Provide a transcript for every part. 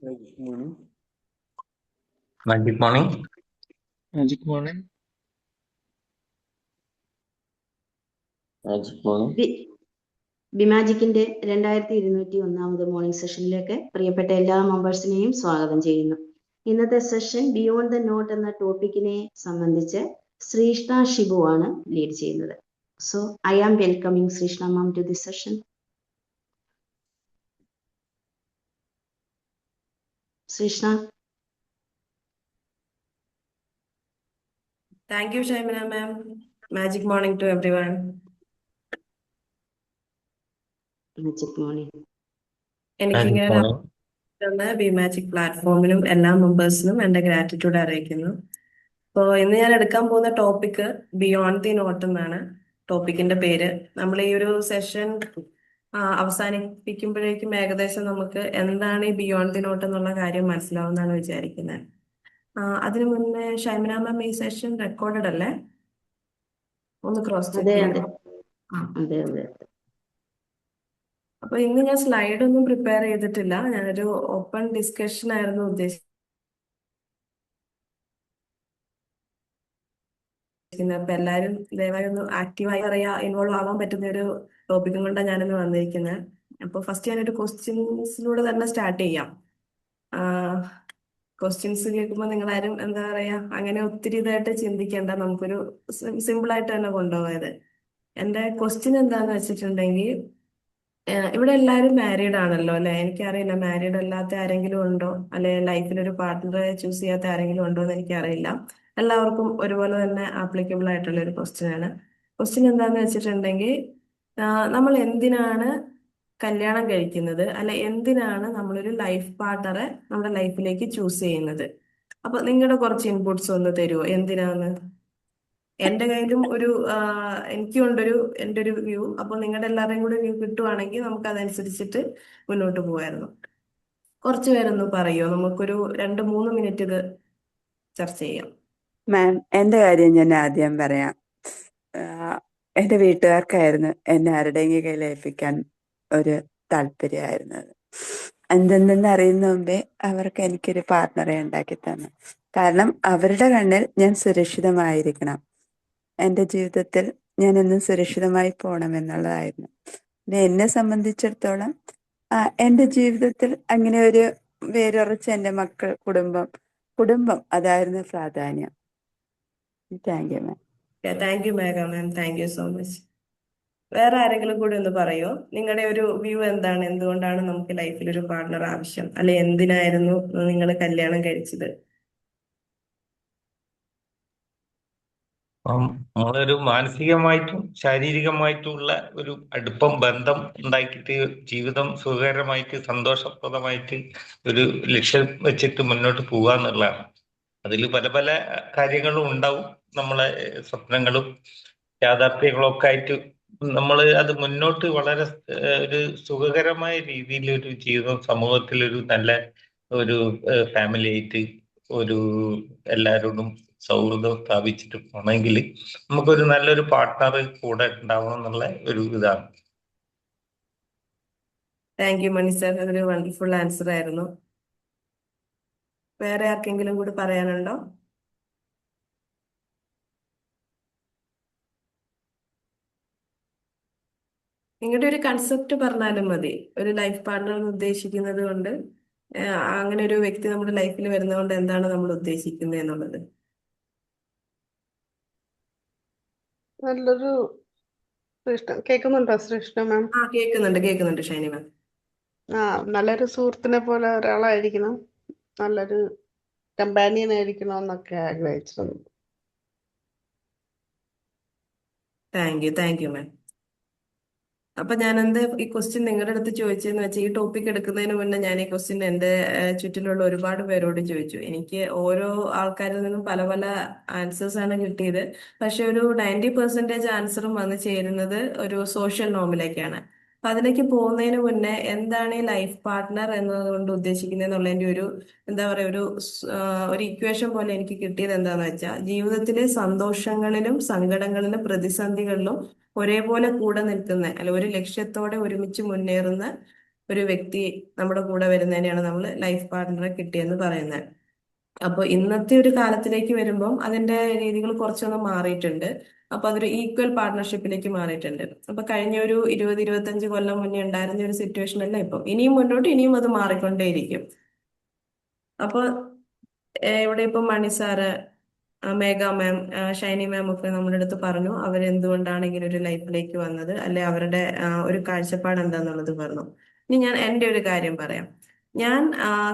Good morning. Good morning. Good morning. Good morning. ബിമാജിക്കിന്റെ 2201 morning സെഷനിലേക്ക് പ്രിയപ്പെട്ട എല്ലാ മെമ്പേഴ്സിനെയും സ്വാഗതം ചെയ്യുന്നു. ഇന്നത്തെ സെഷൻ ബിയോണ്ട് ദ നോട്ട് എന്ന ടോപ്പിക്കിനെ സംബന്ധിച്ച് ശ്രീഷ്ണ ഷിബു ആണ് ലീഡ് ചെയ്യുന്നത്. So I am welcoming Sreeshna ma'am to this session. Sreeshna. Thank you, Shaimana ma'am. Magic morning to everyone. Magic morning. എനിക്കിങ്ങനെ ബി മാജിക് പ്ലാറ്റ്ഫോമിനും എല്ലാ മെമ്പേഴ്സിനും എൻ്റെ ഗ്രാറ്റിറ്റ്യൂഡ് അറിയിക്കുന്നു. അപ്പോൾ ഇന്ന് ഞാൻ എടുക്കാൻ പോകുന്ന ടോപ്പിക്ക് ബിയോണ്ട് ദി നോട്ട് എന്നാണ് ടോപ്പിക്കിന്റെ പേര്. നമ്മൾ ഈ ഒരു സെഷൻ അവസാനിപ്പിക്കുമ്പോഴേക്കും ഏകദേശം നമുക്ക് എന്താണ് ഈ ബിയോണ്ട് ദി നോട്ട് എന്നുള്ള കാര്യം മനസ്സിലാവുമെന്നാണ് വിചാരിക്കുന്നത്. അതിനു മുന്നേ ഷൈമന മാം ഈ സെഷൻ റെക്കോർഡഡ് അല്ലേ? ഒന്ന് ക്രോസ് ചെക്ക് ചെയ്യാം. അപ്പൊ ഇന്ന് ഞാൻ സ്ലൈഡ് ഒന്നും പ്രിപ്പയർ ചെയ്തിട്ടില്ല. ഞാനൊരു ഓപ്പൺ ഡിസ്കഷൻ ആയിരുന്നു ഉദ്ദേശിക്കുന്നത്. അപ്പൊ എല്ലാവരും ദയവായി ഒന്ന് ആക്റ്റീവായി ഇൻവോൾവ് ആവാൻ പറ്റുന്ന ഒരു ടോപ്പിക്കും കൊണ്ടാണ് ഞാനിന്ന് വന്നിരിക്കുന്നത്. അപ്പൊ ഫസ്റ്റ് ഞാനൊരു ക്വസ്റ്റ്യൻസിലൂടെ തന്നെ സ്റ്റാർട്ട് ചെയ്യാം. ക്വസ്റ്റ്യൻസ് കേൾക്കുമ്പോൾ നിങ്ങളാരും എന്താ പറയാ അങ്ങനെ ഒത്തിരി ഇതായിട്ട് ചിന്തിക്കേണ്ട, നമുക്കൊരു സിമ്പിൾ ആയിട്ട് തന്നെ കൊണ്ടുപോയത്. എൻ്റെ ക്വസ്റ്റ്യൻ എന്താന്ന് വെച്ചിട്ടുണ്ടെങ്കിൽ, ഇവിടെ എല്ലാവരും മാരീഡ് ആണല്ലോ അല്ലെ? എനിക്കറിയില്ല മാരീഡ് അല്ലാത്ത ആരെങ്കിലും ഉണ്ടോ, അല്ലെ ലൈഫിൽ ഒരു പാർട്ട്ണറെ ചൂസ് ചെയ്യാത്ത ആരെങ്കിലും ഉണ്ടോ എന്ന് എനിക്കറിയില്ല. എല്ലാവർക്കും ഒരുപോലെ തന്നെ ആപ്ലിക്കബിൾ ആയിട്ടുള്ള ഒരു ക്വസ്റ്റ്യൻ ആണ്. ക്വസ്റ്റ്യൻ എന്താന്ന് വെച്ചിട്ടുണ്ടെങ്കിൽ, നമ്മൾ എന്തിനാണ് കല്യാണം കഴിക്കുന്നത്, അല്ലെ എന്തിനാണ് നമ്മളൊരു ലൈഫ് പാർട്ണറെ നമ്മുടെ ലൈഫിലേക്ക് ചൂസ് ചെയ്യുന്നത്? അപ്പൊ നിങ്ങളുടെ കുറച്ച് ഇൻപുട്സ് ഒന്ന് തരുമോ എന്തിനാന്ന്? എന്റെ കയ്യിലും എനിക്കും ഉണ്ടൊരു എൻ്റെ ഒരു വ്യൂ. അപ്പൊ നിങ്ങളുടെ എല്ലാവരുടെയും കൂടെ വ്യൂ കിട്ടുവാണെങ്കിൽ നമുക്ക് അതനുസരിച്ചിട്ട് മുന്നോട്ട് പോകായിരുന്നു. കുറച്ചു പേരൊന്ന് പറയുമോ? നമുക്കൊരു 2-3 മിനിറ്റ് ഇത് ചർച്ച ചെയ്യാം. മാം, എൻ്റെ കാര്യം ഞാൻ ആദ്യം പറയാം. എൻ്റെ വീട്ടുകാർക്കായിരുന്നു എന്നെ ആരുടെയെങ്കിലും കയ്യിൽ ഏൽപ്പിക്കാൻ ഒരു താല്പര്യമായിരുന്നത്. എന്തെന്ന് അറിയുന്ന മുമ്പേ അവർക്ക് എനിക്കൊരു പാർട്ട്ണറെ ഉണ്ടാക്കി തന്നു. കാരണം അവരുടെ കണ്ണിൽ ഞാൻ സുരക്ഷിതമായിരിക്കണം, എൻ്റെ ജീവിതത്തിൽ ഞാൻ എന്നും സുരക്ഷിതമായി പോകണമെന്നുള്ളതായിരുന്നു. പിന്നെ എന്നെ സംബന്ധിച്ചിടത്തോളം എൻ്റെ ജീവിതത്തിൽ അങ്ങനെ ഒരു വേരുറച്ച എൻ്റെ മക്കൾ, കുടുംബം അതായിരുന്നു പ്രാധാന്യം. Thank you ma'am. Thank U Megha ma'am, thank you so much. വേറെ ആരെങ്കിലും കൂടി ഒന്ന് പറയോ? നിങ്ങളുടെ ഒരു വ്യൂ എന്താണ്? എന്തുകൊണ്ടാണ് നമുക്ക് ലൈഫിൽ ഒരു പാർട്ണർ ആവശ്യം, അല്ലെ എന്തിനായിരുന്നു നിങ്ങൾ കല്യാണം കഴിച്ചത്? നമ്മളൊരു മാനസികമായിട്ടും ശാരീരികമായിട്ടുള്ള ഒരു അടുപ്പം, ബന്ധം ഉണ്ടാക്കിയിട്ട് ജീവിതം സുഖകരമായിട്ട് സന്തോഷപ്രദമായിട്ട് ഒരു ലക്ഷ്യം വെച്ചിട്ട് മുന്നോട്ട് പോകുക എന്നുള്ളതാണ്. അതിൽ പല പല കാര്യങ്ങളും ഉണ്ടാവും. നമ്മളെ സ്വപ്നങ്ങളും യാഥാർത്ഥ്യങ്ങളും ഒക്കെ ആയിട്ട് നമ്മൾ അത് മുന്നോട്ട് വളരെ ഒരു സുഖകരമായ രീതിയിൽ ഒരു ജീവിതം, സമൂഹത്തിൽ ഒരു നല്ല ഒരു ഫാമിലി ആയിട്ട് ഒരു എല്ലാവരോടും സൗഹൃദം സ്ഥാപിച്ചിട്ട് പോണെങ്കിൽ നമുക്കൊരു നല്ലൊരു പാർട്ട്ണർ കൂടെ ഉണ്ടാവണം എന്നുള്ള ഒരു ഇതാണ്. താങ്ക് യു മണി സർ, അതൊരു വണ്ടർഫുൾ ആൻസർ ആയിരുന്നു. വേറെ ആർക്കെങ്കിലും കൂടി പറയാനുണ്ടോ? നിങ്ങളുടെ ഒരു കൺസെപ്റ്റ് പറഞ്ഞാലും മതി. ഒരു ലൈഫ് പാർട്ണർ എന്ന് ഉദ്ദേശിക്കുന്നത് കൊണ്ട്, അങ്ങനെ ഒരു വ്യക്തി നമ്മുടെ ലൈഫിൽ വരുന്നതുകൊണ്ട് എന്താണ് നമ്മൾ ഉദ്ദേശിക്കുന്നത് എന്നുള്ളത്. നല്ലൊരു കേൾക്കുന്നുണ്ടോ ശ്രീഷ്ണ മാം? കേൾക്കുന്നുണ്ട് ഷൈനി മാം. നല്ലൊരു സുഹൃത്തിനെ പോലെ ഒരാളായിരിക്കണം, നല്ലൊരു കമ്പാനിയൻ ആയിരിക്കണം എന്നൊക്കെ ആഗ്രഹിച്ചിരുന്നു. Thank you ma'am. അപ്പൊ ഞാൻ എന്താ ഈ ക്വസ്റ്റ്യൻ നിങ്ങളുടെ അടുത്ത് ചോദിച്ചതെന്ന് വെച്ചാൽ, ഈ ടോപ്പിക് എടുക്കുന്നതിന് മുന്നേ ഞാൻ ഈ ക്വസ്റ്റ്യൻ എൻ്റെ ചുറ്റിലുള്ള ഒരുപാട് പേരോട് ചോദിച്ചു. എനിക്ക് ഓരോ ആൾക്കാരിൽ നിന്നും പല പല ആൻസേഴ്സ് ആണ് കിട്ടിയത്. പക്ഷെ ഒരു 90% ആൻസറും വന്ന് ചേരുന്നത് ഒരു സോഷ്യൽ നോമിലേക്കാണ്. അപ്പൊ അതിലേക്ക് പോകുന്നതിന് മുന്നേ എന്താണ് ഈ ലൈഫ് പാർട്ട്ണർ എന്നതുകൊണ്ട് ഉദ്ദേശിക്കുന്നത് എന്നുള്ളതിന്റെ ഒരു എന്താ പറയാ ഒരു ഇക്വേഷൻ പോലെ എനിക്ക് കിട്ടിയത് എന്താന്ന് വെച്ചാൽ, ജീവിതത്തിലെ സന്തോഷങ്ങളിലും സങ്കടങ്ങളിലും പ്രതിസന്ധികളിലും ഒരേപോലെ കൂടെ നിൽക്കുന്ന, അല്ല ഒരു ലക്ഷ്യത്തോടെ ഒരുമിച്ച് മുന്നേറുന്ന ഒരു വ്യക്തി നമ്മുടെ കൂടെ വരുന്നതിനെയാണ് നമ്മൾ ലൈഫ് പാർട്ട്ണറെ കിട്ടിയെന്ന് പറയുന്നത്. അപ്പോൾ ഇന്നത്തെ ഒരു കാലത്തിലേക്ക് വരുമ്പം അതിന്റെ രീതികൾ കുറച്ചൊന്ന് മാറിയിട്ടുണ്ട്. അപ്പൊ അതൊരു ഈക്വൽ പാർട്ട്ണർഷിപ്പിലേക്ക് മാറിയിട്ടുണ്ട്. അപ്പൊ കഴിഞ്ഞ ഒരു 20-25 കൊല്ലം മുന്നേ ഉണ്ടായിരുന്ന ഒരു സിറ്റുവേഷൻ അല്ല ഇപ്പം. ഇനിയും മുന്നോട്ട് ഇനിയും അത് മാറിക്കൊണ്ടേയിരിക്കും. അപ്പൊ ഇവിടെ ഇപ്പം മണി സാറ്, മേഘ മാം, ഷൈനി മാം ഒക്കെ നമ്മുടെ അടുത്ത് പറഞ്ഞു അവരെന്തുകൊണ്ടാണ് ഇങ്ങനെ ഒരു ലൈഫിലേക്ക് വന്നത്, അല്ലെ അവരുടെ ഒരു കാഴ്ചപ്പാട് എന്താന്നുള്ളത് പറഞ്ഞു. ഇനി ഞാൻ എൻ്റെ ഒരു കാര്യം പറയാം. ഞാൻ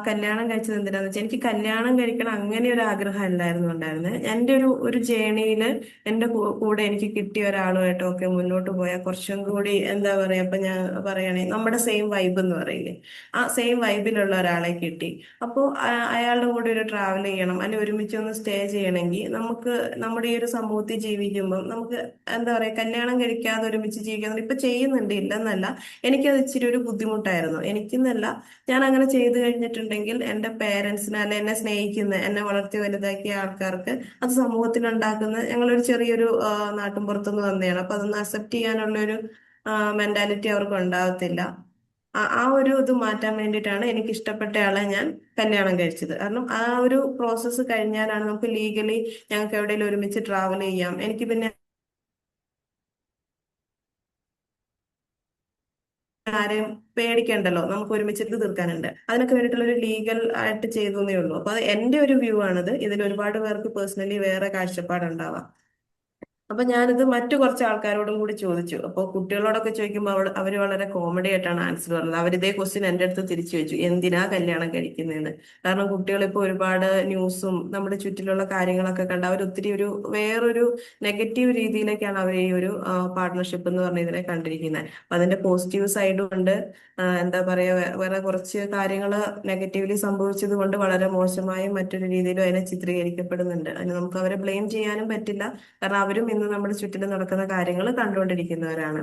കല്യാണം കഴിച്ചത് എന്തിനാന്ന് വെച്ചാൽ എനിക്ക് കല്യാണം കഴിക്കണം അങ്ങനെ ഒരു ആഗ്രഹം അല്ലായിരുന്നു ഉണ്ടായിരുന്നത്. എൻ്റെ ഒരു ജേണിയില് എൻ്റെ കൂടെ എനിക്ക് കിട്ടിയ ഒരാളുമായിട്ടും ഒക്കെ മുന്നോട്ട് പോയാൽ കുറച്ചും കൂടി എന്താ പറയാ, ഇപ്പൊ ഞാൻ പറയുകയാണെങ്കിൽ നമ്മുടെ സെയിം വൈബ് എന്ന് പറയില്ലേ, ആ സെയിം വൈബിലുള്ള ഒരാളെ കിട്ടി. അപ്പോൾ അയാളുടെ കൂടെ ഒരു ട്രാവൽ ചെയ്യണം, അല്ലെങ്കിൽ ഒരുമിച്ച് ഒന്ന് സ്റ്റേ ചെയ്യണമെങ്കിൽ നമുക്ക് നമ്മുടെ ഈ ഒരു സമൂഹത്തിൽ ജീവിക്കുമ്പോൾ നമുക്ക് എന്താ പറയാ, കല്യാണം കഴിക്കാതെ ഒരുമിച്ച് ജീവിക്കുന്നത് ഇപ്പൊ ചെയ്യുന്നുണ്ട്, ഇല്ലെന്നല്ല. എനിക്കത് ഇച്ചിരി ഒരു ബുദ്ധിമുട്ടായിരുന്നു. എനിക്കെന്നല്ല, ഞാൻ അങ്ങനെ ചെയ്തു കഴിഞ്ഞിട്ടുണ്ടെങ്കിൽ എൻ്റെ പേരൻസിന് അല്ലെ എന്നെ സ്നേഹിക്കുന്ന, എന്നെ വളർത്തി വലുതാക്കിയ ആൾക്കാർക്ക് അത് സമൂഹത്തിൽ ഉണ്ടാക്കുന്ന, ഞങ്ങളൊരു ചെറിയൊരു നാട്ടിൻപുറത്തുനിന്ന് വന്നതാണ്. അപ്പൊ അതൊന്ന് അക്സെപ്റ്റ് ചെയ്യാനുള്ള ഒരു മെന്റാലിറ്റി അവർക്ക് ഉണ്ടാകത്തില്ല. ആ ഒരു ഇത് മാറ്റാൻ വേണ്ടിയിട്ടാണ് എനിക്ക് ഇഷ്ടപ്പെട്ട ആളെ ഞാൻ കല്യാണം കഴിച്ചത്. കാരണം ആ ഒരു പ്രോസസ്സ് കഴിഞ്ഞാലാണ് നമുക്ക് ലീഗലി ഞങ്ങൾക്ക് എവിടെയെങ്കിലും ഒരുമിച്ച് ട്രാവൽ ചെയ്യാം. എനിക്ക് പിന്നെ ആരെയും പേടിക്കണ്ടല്ലോ, നമുക്ക് ഒരുമിച്ചിട്ട് തീർക്കാനുണ്ട്. അതിനൊക്കെ വേണ്ടിയിട്ടുള്ള ഒരു ലീഗൽ ആയിട്ട് ചെയ്തേ ഉള്ളൂ. അപ്പൊ അത് എന്റെ ഒരു വ്യൂ ആണത്. ഇതിൽ ഒരുപാട് പേർക്ക് പേഴ്സണലി വേറെ കാഴ്ചപ്പാടുണ്ടാവാം. അപ്പൊ ഞാനിത് മറ്റു കുറച്ച് ആൾക്കാരോടും കൂടി ചോദിച്ചു. അപ്പോൾ കുട്ടികളോടൊക്കെ ചോദിക്കുമ്പോൾ അവര് വളരെ കോമഡി ആയിട്ടാണ് ആൻസർ പറഞ്ഞത്. അവരിതേ ക്വസ്റ്റ്യൻ എൻ്റെ അടുത്ത് തിരിച്ചു വെച്ചു, എന്തിനാ കല്യാണം കഴിക്കുന്നതെന്ന്. കാരണം കുട്ടികൾ ഇപ്പോൾ ഒരുപാട് ന്യൂസും നമ്മുടെ ചുറ്റിലുള്ള കാര്യങ്ങളൊക്കെ കണ്ട് അവർ ഒത്തിരി ഒരു വേറൊരു നെഗറ്റീവ് രീതിയിലേക്കാണ് അവർ ഈ ഒരു പാർട്ട്ണർഷിപ്പ് എന്ന് പറഞ്ഞ ഇതിനെ കണ്ടിരിക്കുന്നത്. അപ്പൊ അതിന്റെ പോസിറ്റീവ് സൈഡും ഉണ്ട്. എന്താ പറയാ, വേറെ കുറച്ച് കാര്യങ്ങൾ നെഗറ്റീവ്ലി സംഭവിച്ചത് കൊണ്ട് വളരെ മോശമായും മറ്റൊരു രീതിയിലും അതിനെ ചിത്രീകരിക്കപ്പെടുന്നുണ്ട്. അതിന് നമുക്ക് അവരെ ബ്ലെയിം ചെയ്യാനും പറ്റില്ല. കാരണം അവരും ഇന്ന് നമ്മുടെ ചുറ്റിലും നടക്കുന്ന കാര്യങ്ങൾ കണ്ടുകൊണ്ടിരിക്കുന്നവരാണ്.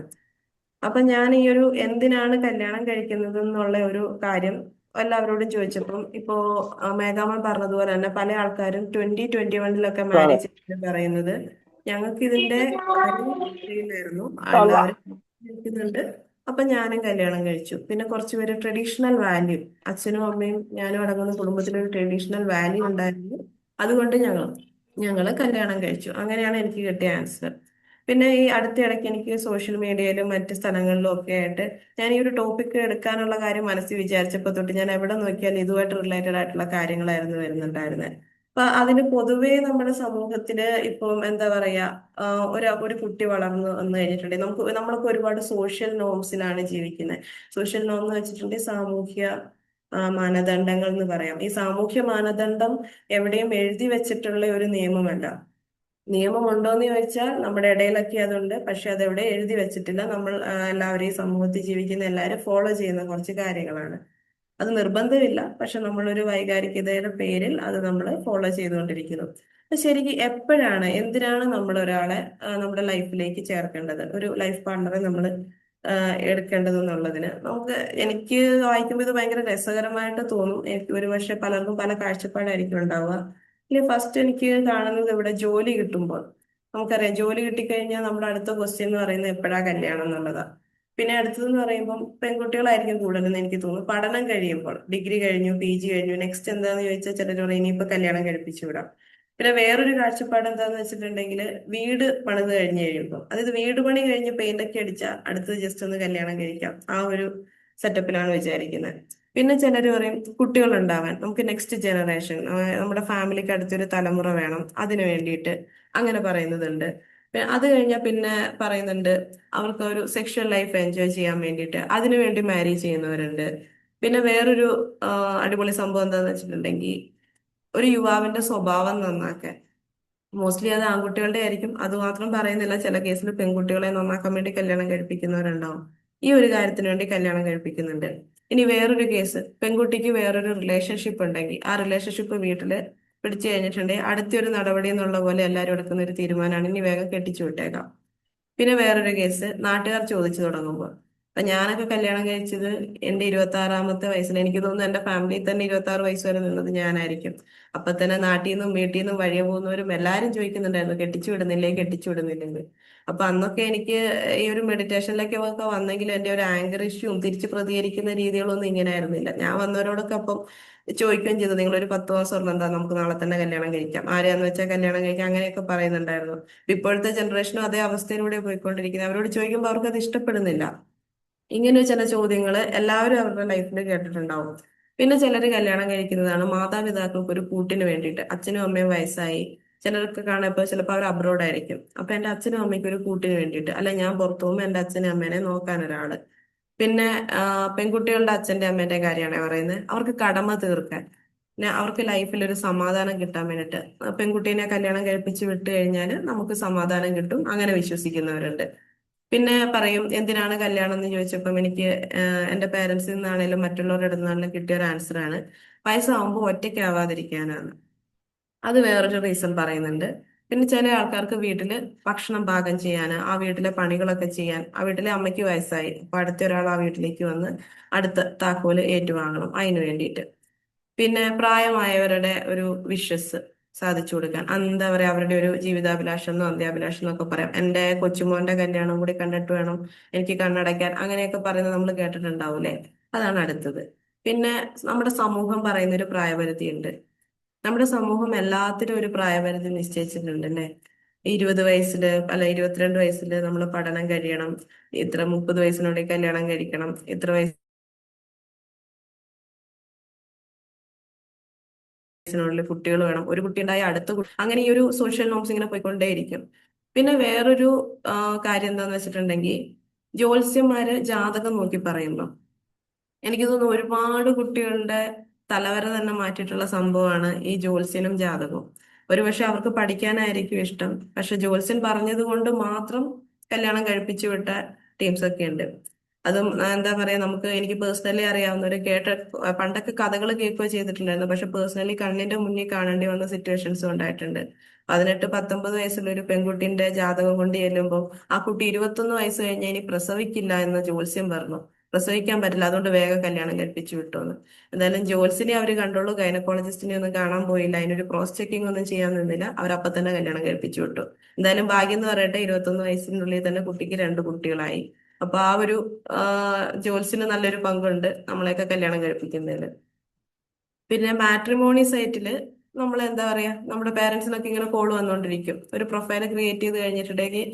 അപ്പൊ ഞാൻ ഈ ഒരു എന്തിനാണ് കല്യാണം കഴിക്കുന്നത് എന്നുള്ള ഒരു കാര്യം എല്ലാവരോടും ചോദിച്ചപ്പം ഇപ്പോ മേഘാമൻ പറഞ്ഞതുപോലെ തന്നെ പല ആൾക്കാരും 2021 മാരേജ് പറയുന്നത് ഞങ്ങൾക്ക് ഇതിന്റെ അറിയില്ലായിരുന്നു, എല്ലാവരും കഴിക്കുന്നുണ്ട്, അപ്പൊ ഞാനും കല്യാണം കഴിച്ചു. പിന്നെ കുറച്ചുപേര് ട്രഡീഷണൽ വാല്യൂ, അച്ഛനും അമ്മയും ഞാനും അടങ്ങുന്ന കുടുംബത്തിലൊരു ട്രഡീഷണൽ വാല്യൂ ഉണ്ടായിരുന്നു, അതുകൊണ്ട് ഞങ്ങള് കല്യാണം കഴിച്ചു. അങ്ങനെയാണ് എനിക്ക് കിട്ടിയ ആൻസർ. പിന്നെ ഈ അടുത്തിടയ്ക്ക് എനിക്ക് സോഷ്യൽ മീഡിയയിലും മറ്റ് സ്ഥലങ്ങളിലും ഒക്കെ ആയിട്ട് ഞാൻ ഈ ഒരു ടോപ്പിക് എടുക്കാനുള്ള കാര്യം മനസ്സിൽ വിചാരിച്ചപ്പോൾ തൊട്ട് ഞാൻ എവിടെ നോക്കിയാലും ഇതുമായിട്ട് റിലേറ്റഡ് ആയിട്ടുള്ള കാര്യങ്ങളായിരുന്നു വരുന്നുണ്ടായിരുന്നത്. അപ്പൊ അതിന് പൊതുവേ നമ്മുടെ സമൂഹത്തില് ഇപ്പം എന്താ പറയാ, ഒരു കുട്ടി വളർന്നു വന്നു കഴിഞ്ഞിട്ടുണ്ടെങ്കിൽ നമ്മളൊക്കെ ഒരുപാട് സോഷ്യൽ നോംസിലാണ് ജീവിക്കുന്നത്. സോഷ്യൽ നോം എന്ന് വെച്ചിട്ടുണ്ടെങ്കിൽ സാമൂഹ്യ മാനദണ്ഡങ്ങൾ എന്ന് പറയാം. ഈ സാമൂഹ്യ മാനദണ്ഡം എവിടെയും എഴുതി വെച്ചിട്ടുള്ള ഒരു നിയമമല്ല. നിയമമുണ്ടോന്ന് ചോദിച്ചാൽ നമ്മുടെ ഇടയിലൊക്കെ അതുണ്ട്, പക്ഷെ അതെവിടെ എഴുതി വെച്ചിട്ടില്ല. നമ്മൾ എല്ലാവരും ഈ സമൂഹത്തിൽ ജീവിക്കുന്ന എല്ലാവരും ഫോളോ ചെയ്യുന്ന കുറച്ച് കാര്യങ്ങളാണ്. അത് നിർബന്ധമില്ല, പക്ഷെ നമ്മളൊരു വൈകാരികതയുടെ പേരിൽ അത് നമ്മൾ ഫോളോ ചെയ്തുകൊണ്ടിരിക്കുന്നു. അപ്പൊ ശരിക്കും എപ്പോഴാണ്, എന്തിനാണ് നമ്മൾ ഒരാളെ നമ്മുടെ ലൈഫിലേക്ക് ചേർക്കേണ്ടത്, ഒരു ലൈഫ് പാർട്ണറെ നമ്മൾ എടുക്കേണ്ടത് എന്നുള്ളതിന് എനിക്ക് വായിക്കുമ്പോൾ ഇത് ഭയങ്കര രസകരമായിട്ട് തോന്നും. എനിക്ക് ഒരുപക്ഷെ പലർക്കും പല കാഴ്ചപ്പാടായിരിക്കും ഉണ്ടാവുക. ഇനി ഫസ്റ്റ് എനിക്ക് കാണുന്നത് ഇവിടെ ജോലി കിട്ടുമ്പോൾ, നമുക്കറിയാം ജോലി കിട്ടിക്കഴിഞ്ഞാൽ നമ്മുടെ അടുത്ത ക്വസ്റ്റ്യൻ എന്ന് പറയുന്നത് എപ്പോഴാ കല്യാണം എന്നുള്ളതാ. പിന്നെ അടുത്തതെന്ന് പറയുമ്പോൾ പെൺകുട്ടികളായിരിക്കും കൂടുതലെന്ന് എനിക്ക് തോന്നുന്നു. പഠനം കഴിയുമ്പോൾ, ഡിഗ്രി കഴിഞ്ഞു, PG കഴിഞ്ഞു, നെക്സ്റ്റ് എന്താന്ന് ചോദിച്ചാൽ ചിലർ പറയും ഇനിയിപ്പോ കല്യാണം കഴിപ്പിച്ചു വിടാം. പിന്നെ വേറൊരു കാഴ്ചപ്പാട് എന്താന്ന് വെച്ചിട്ടുണ്ടെങ്കിൽ വീട് പണിത് കഴിഞ്ഞ് കഴിയുമ്പോൾ, അതായത് വീട് പണി കഴിഞ്ഞ് പെയിന്റ് ഒക്കെ അടിച്ചാൽ അടുത്തത് ജസ്റ്റ് ഒന്ന് കല്യാണം കഴിക്കാം, ആ ഒരു സെറ്റപ്പിലാണ് വിചാരിക്കുന്നത്. പിന്നെ ചിലർ പറയും കുട്ടികൾ ഉണ്ടാവാൻ, നമുക്ക് നെക്സ്റ്റ് ജനറേഷൻ, നമ്മുടെ ഫാമിലിക്ക് അടുത്തൊരു തലമുറ വേണം, അതിനു വേണ്ടിയിട്ട് അങ്ങനെ പറയുന്നതുണ്ട്. അത് കഴിഞ്ഞാൽ പിന്നെ പറയുന്നുണ്ട് അവർക്ക് ഒരു സെക്ഷൽ ലൈഫ് എൻജോയ് ചെയ്യാൻ വേണ്ടിയിട്ട് അതിനുവേണ്ടി മാരേജ് ചെയ്യുന്നവരുണ്ട്. പിന്നെ വേറൊരു അടിപൊളി സംഭവം എന്താന്ന് വെച്ചിട്ടുണ്ടെങ്കിൽ ഒരു യുവാവിന്റെ സ്വഭാവം നന്നാക്കാൻ, മോസ്റ്റ്ലി അത് ആൺകുട്ടികളുടെ ആയിരിക്കും, അത് മാത്രം പറയുന്നില്ല, ചില കേസിൽ പെൺകുട്ടികളെ നന്നാക്കാൻ വേണ്ടി കല്യാണം കഴിപ്പിക്കുന്നവരുണ്ടാവും. ഈ ഒരു കാര്യത്തിന് വേണ്ടി കല്യാണം കഴിപ്പിക്കുന്നുണ്ട്. ഇനി വേറൊരു കേസ്, പെൺകുട്ടിക്ക് വേറൊരു റിലേഷൻഷിപ്പ് ഉണ്ടെങ്കിൽ ആ റിലേഷൻഷിപ്പ് വീട്ടില് പിടിച്ചു കഴിഞ്ഞിട്ടുണ്ടെങ്കിൽ അടുത്തൊരു നടപടി എന്നുള്ള പോലെ എല്ലാവരും എടുക്കുന്ന ഒരു തീരുമാനമാണ് ഇനി വേഗം കെട്ടിച്ചു വിട്ടേക്കാം. പിന്നെ വേറൊരു കേസ്, നാട്ടുകാർ ചോദിച്ചു തുടങ്ങുമ്പോൾ, അപ്പൊ ഞാനൊക്കെ കല്യാണം കഴിച്ചത് എന്റെ 26-ാമത്തെ വയസ്സിൽ. എനിക്ക് തോന്നുന്നു എന്റെ ഫാമിലിയിൽ തന്നെ 26 വയസ്സ് വരെ നിന്നത് ഞാനായിരിക്കും. അപ്പൊ തന്നെ നാട്ടിൽ നിന്നും വീട്ടിൽ നിന്നും വഴിയെ പോകുന്നവരും എല്ലാരും ചോദിക്കുന്നുണ്ടായിരുന്നു കെട്ടിച്ചു വിടുന്നില്ലേ, കെട്ടിച്ചു വിടുന്നില്ലെങ്കിൽ. അപ്പൊ അന്നൊക്കെ എനിക്ക് ഈ ഒരു മെഡിറ്റേഷനിലേക്കൊക്കെ വന്നെങ്കിലും എന്റെ ഒരു ആങ്കർ ഇഷ്യൂവും തിരിച്ച് പ്രതികരിക്കുന്ന രീതികളൊന്നും ഇങ്ങനെ ആയിരുന്നില്ല. ഞാൻ വന്നവരോടൊക്കെ അപ്പം ചോദിക്കുകയും ചെയ്തു, നിങ്ങളൊരു 10 മാസം സ്വർണ്ണം എന്താ, നമുക്ക് നാളെ തന്നെ കല്യാണം കഴിക്കാം, ആരെയാന്ന് വെച്ചാൽ കല്യാണം കഴിക്കാം, അങ്ങനെയൊക്കെ പറയുന്നുണ്ടായിരുന്നു. ഇപ്പോഴത്തെ ജനറേഷനും അതേ അവസ്ഥയിലൂടെ പോയിക്കൊണ്ടിരിക്കുന്നത്. അവരോട് ചോദിക്കുമ്പോൾ അവർക്ക് അത് ഇഷ്ടപ്പെടുന്നില്ല. ഇങ്ങനെ ചില ചോദ്യങ്ങൾ എല്ലാവരും അവരുടെ ലൈഫിൽ കേട്ടിട്ടുണ്ടാവും. പിന്നെ ചിലർ കല്യാണം കഴിക്കുന്നതാണ് മാതാപിതാക്കൾക്ക് ഒരു കൂട്ടിന് വേണ്ടിയിട്ട്. അച്ഛനും അമ്മയും വയസ്സായി, ചിലർക്ക് കാണാൻ ഇപ്പോൾ ചിലപ്പോൾ അവർ അബ്രോഡ് ആയിരിക്കും. അപ്പൊ എന്റെ അച്ഛനും അമ്മയ്ക്ക് ഒരു കൂട്ടിന് വേണ്ടിയിട്ട്, അല്ലെ ഞാൻ പുറത്തു പോകുമ്പോൾ എന്റെ അച്ഛനും അമ്മേനെ നോക്കാൻ ഒരാള്. പിന്നെ പെൺകുട്ടികളുടെ അച്ഛന്റെ അമ്മേന്റെ കാര്യമാണ് പറയുന്നത്. അവർക്ക് കടമ തീർക്കാൻ, പിന്നെ അവർക്ക് ലൈഫിൽ ഒരു സമാധാനം കിട്ടാൻ വേണ്ടിയിട്ട് പെൺകുട്ടീനെ കല്യാണം കഴിപ്പിച്ച് വിട്ട് കഴിഞ്ഞാൽ നമുക്ക് സമാധാനം കിട്ടും, അങ്ങനെ വിശ്വസിക്കുന്നവരുണ്ട്. പിന്നെ പറയും എന്തിനാണ് കല്യാണം എന്ന് ചോദിച്ചപ്പം എനിക്ക് എന്റെ പേരൻസിൽ നിന്നാണേലും മറ്റുള്ളവരുടെ നിന്നാണേലും കിട്ടിയ ഒരു ആൻസർ ആണ്, വയസ്സാവുമ്പോൾ ഒറ്റയ്ക്കാവാതിരിക്കാനാണ്. അത് വേറൊരു റീസൺ പറയുന്നുണ്ട്. പിന്നെ ചില ആൾക്കാർക്ക് വീട്ടില് ഭക്ഷണം പാകം ചെയ്യാൻ, ആ വീട്ടിലെ പണികളൊക്കെ ചെയ്യാൻ, ആ വീട്ടിലെ അമ്മയ്ക്ക് വയസ്സായി, അപ്പൊ അടുത്ത ഒരാൾ ആ വീട്ടിലേക്ക് വന്ന് അടുത്ത താക്കോല് ഏറ്റുവാങ്ങണം അതിന് വേണ്ടിയിട്ട്. പിന്നെ പ്രായമായവരുടെ ഒരു വിഷസ് സാധിച്ചു കൊടുക്കാൻ, എന്താ പറയാ, അവരുടെ ഒരു ജീവിതാഭിലാഷം എന്നോ അന്ത്യാഭിലാഷം എന്നൊക്കെ പറയാം. എന്റെ കൊച്ചുമോന്റെ കല്യാണം കൂടി കണ്ടിട്ട് വേണം എനിക്ക് കണ്ണടയ്ക്കാൻ, അങ്ങനെയൊക്കെ പറയുന്നത് നമ്മൾ കേട്ടിട്ടുണ്ടാവൂലേ. അതാണ് അടുത്തത്. പിന്നെ നമ്മുടെ സമൂഹം പറയുന്ന ഒരു പ്രായപരിധി ഉണ്ട്. നമ്മുടെ സമൂഹം എല്ലാത്തിനും ഒരു പ്രായപരിധി നിശ്ചയിച്ചിട്ടുണ്ട് അല്ലേ. 20 വയസ്സില് അല്ല 22 വയസ്സില് നമ്മൾ പഠനം കഴിയണം, ഇത്ര 30 വയസ്സിനുള്ളിൽ കല്യാണം കഴിക്കണം, ഇത്ര വയസ്സിനുള്ളിൽ കുട്ടികൾ വേണം, ഒരു കുട്ടി ഉണ്ടായ അടുത്ത കുട്ടി, അങ്ങനെ ഈ ഒരു സോഷ്യൽ നോംസ് ഇങ്ങനെ പോയിക്കൊണ്ടേയിരിക്കും. പിന്നെ വേറൊരു കാര്യം എന്താന്ന് വെച്ചിട്ടുണ്ടെങ്കിൽ, ജ്യോത്സ്യന്മാര് ജാതകം നോക്കി പറയുമ്പോൾ എനിക്ക് തോന്നുന്നു ഒരുപാട് കുട്ടികളുടെ തലവര തന്നെ മാറ്റിയിട്ടുള്ള സംഭവമാണ് ഈ ജ്യോത്സ്യനും ജാതകവും. ഒരുപക്ഷെ അവർക്ക് പഠിക്കാനായിരിക്കും ഇഷ്ടം, പക്ഷെ ജ്യോത്സ്യൻ പറഞ്ഞത് കൊണ്ട് മാത്രം കല്യാണം കഴിപ്പിച്ചു വിട്ട ടീംസ് ഒക്കെ ഉണ്ട്. അതും എന്താ പറയാ, എനിക്ക് പേഴ്സണലി അറിയാവുന്നവര് പണ്ടൊക്കെ കഥകൾ കേൾക്കുകയോ ചെയ്തിട്ടുണ്ടായിരുന്നു, പക്ഷെ പേഴ്സണലി കണ്ണിന്റെ മുന്നിൽ കാണേണ്ടി വന്ന സിറ്റുവേഷൻസും ഉണ്ടായിട്ടുണ്ട്. 18-19 വയസ്സുള്ള ഒരു പെൺകുട്ടിന്റെ ജാതകം കൊണ്ട് ചെല്ലുമ്പോൾ ആ കുട്ടി 21 വയസ്സ് കഴിഞ്ഞാൽ ഇനി പ്രസവിക്കില്ല എന്ന് ജ്യോത്സ്യം പറഞ്ഞു. പ്രസവിക്കാൻ പറ്റില്ല, അതുകൊണ്ട് വേഗം കല്യാണം കഴിപ്പിച്ചു വിട്ടോന്ന്. എന്തായാലും ജോത്സ്യനെ അവർ കണ്ടുള്ളൂ, ഗൈനക്കോളജിസ്റ്റിനെ ഒന്നും കാണാൻ പോയില്ല, അതിനൊരു ക്രോസ് ചെക്കിംഗ് ഒന്നും ചെയ്യാൻ നിന്നില്ല, അവരപ്പം തന്നെ കല്യാണം കഴിപ്പിച്ചു വിട്ടു. എന്തായാലും ഭാഗ്യം എന്ന് പറയട്ടെ, 21 വയസ്സിനുള്ളിൽ തന്നെ കുട്ടിക്ക് 2 കുട്ടികളായി. അപ്പൊ ആ ഒരു ജോത്സ്യന് നല്ലൊരു പങ്കുണ്ട് നമ്മളെയൊക്കെ കല്യാണം കഴിപ്പിക്കുന്നതിൽ. പിന്നെ മാട്രിമോണി സൈറ്റില് നമ്മൾ എന്താ പറയാ, നമ്മുടെ പേരൻസിനൊക്കെ ഇങ്ങനെ കോൾ വന്നുകൊണ്ടിരിക്കും. ഒരു പ്രൊഫൈൽ ക്രിയേറ്റ് ചെയ്ത് കഴിഞ്ഞിട്ടുണ്ടെങ്കിൽ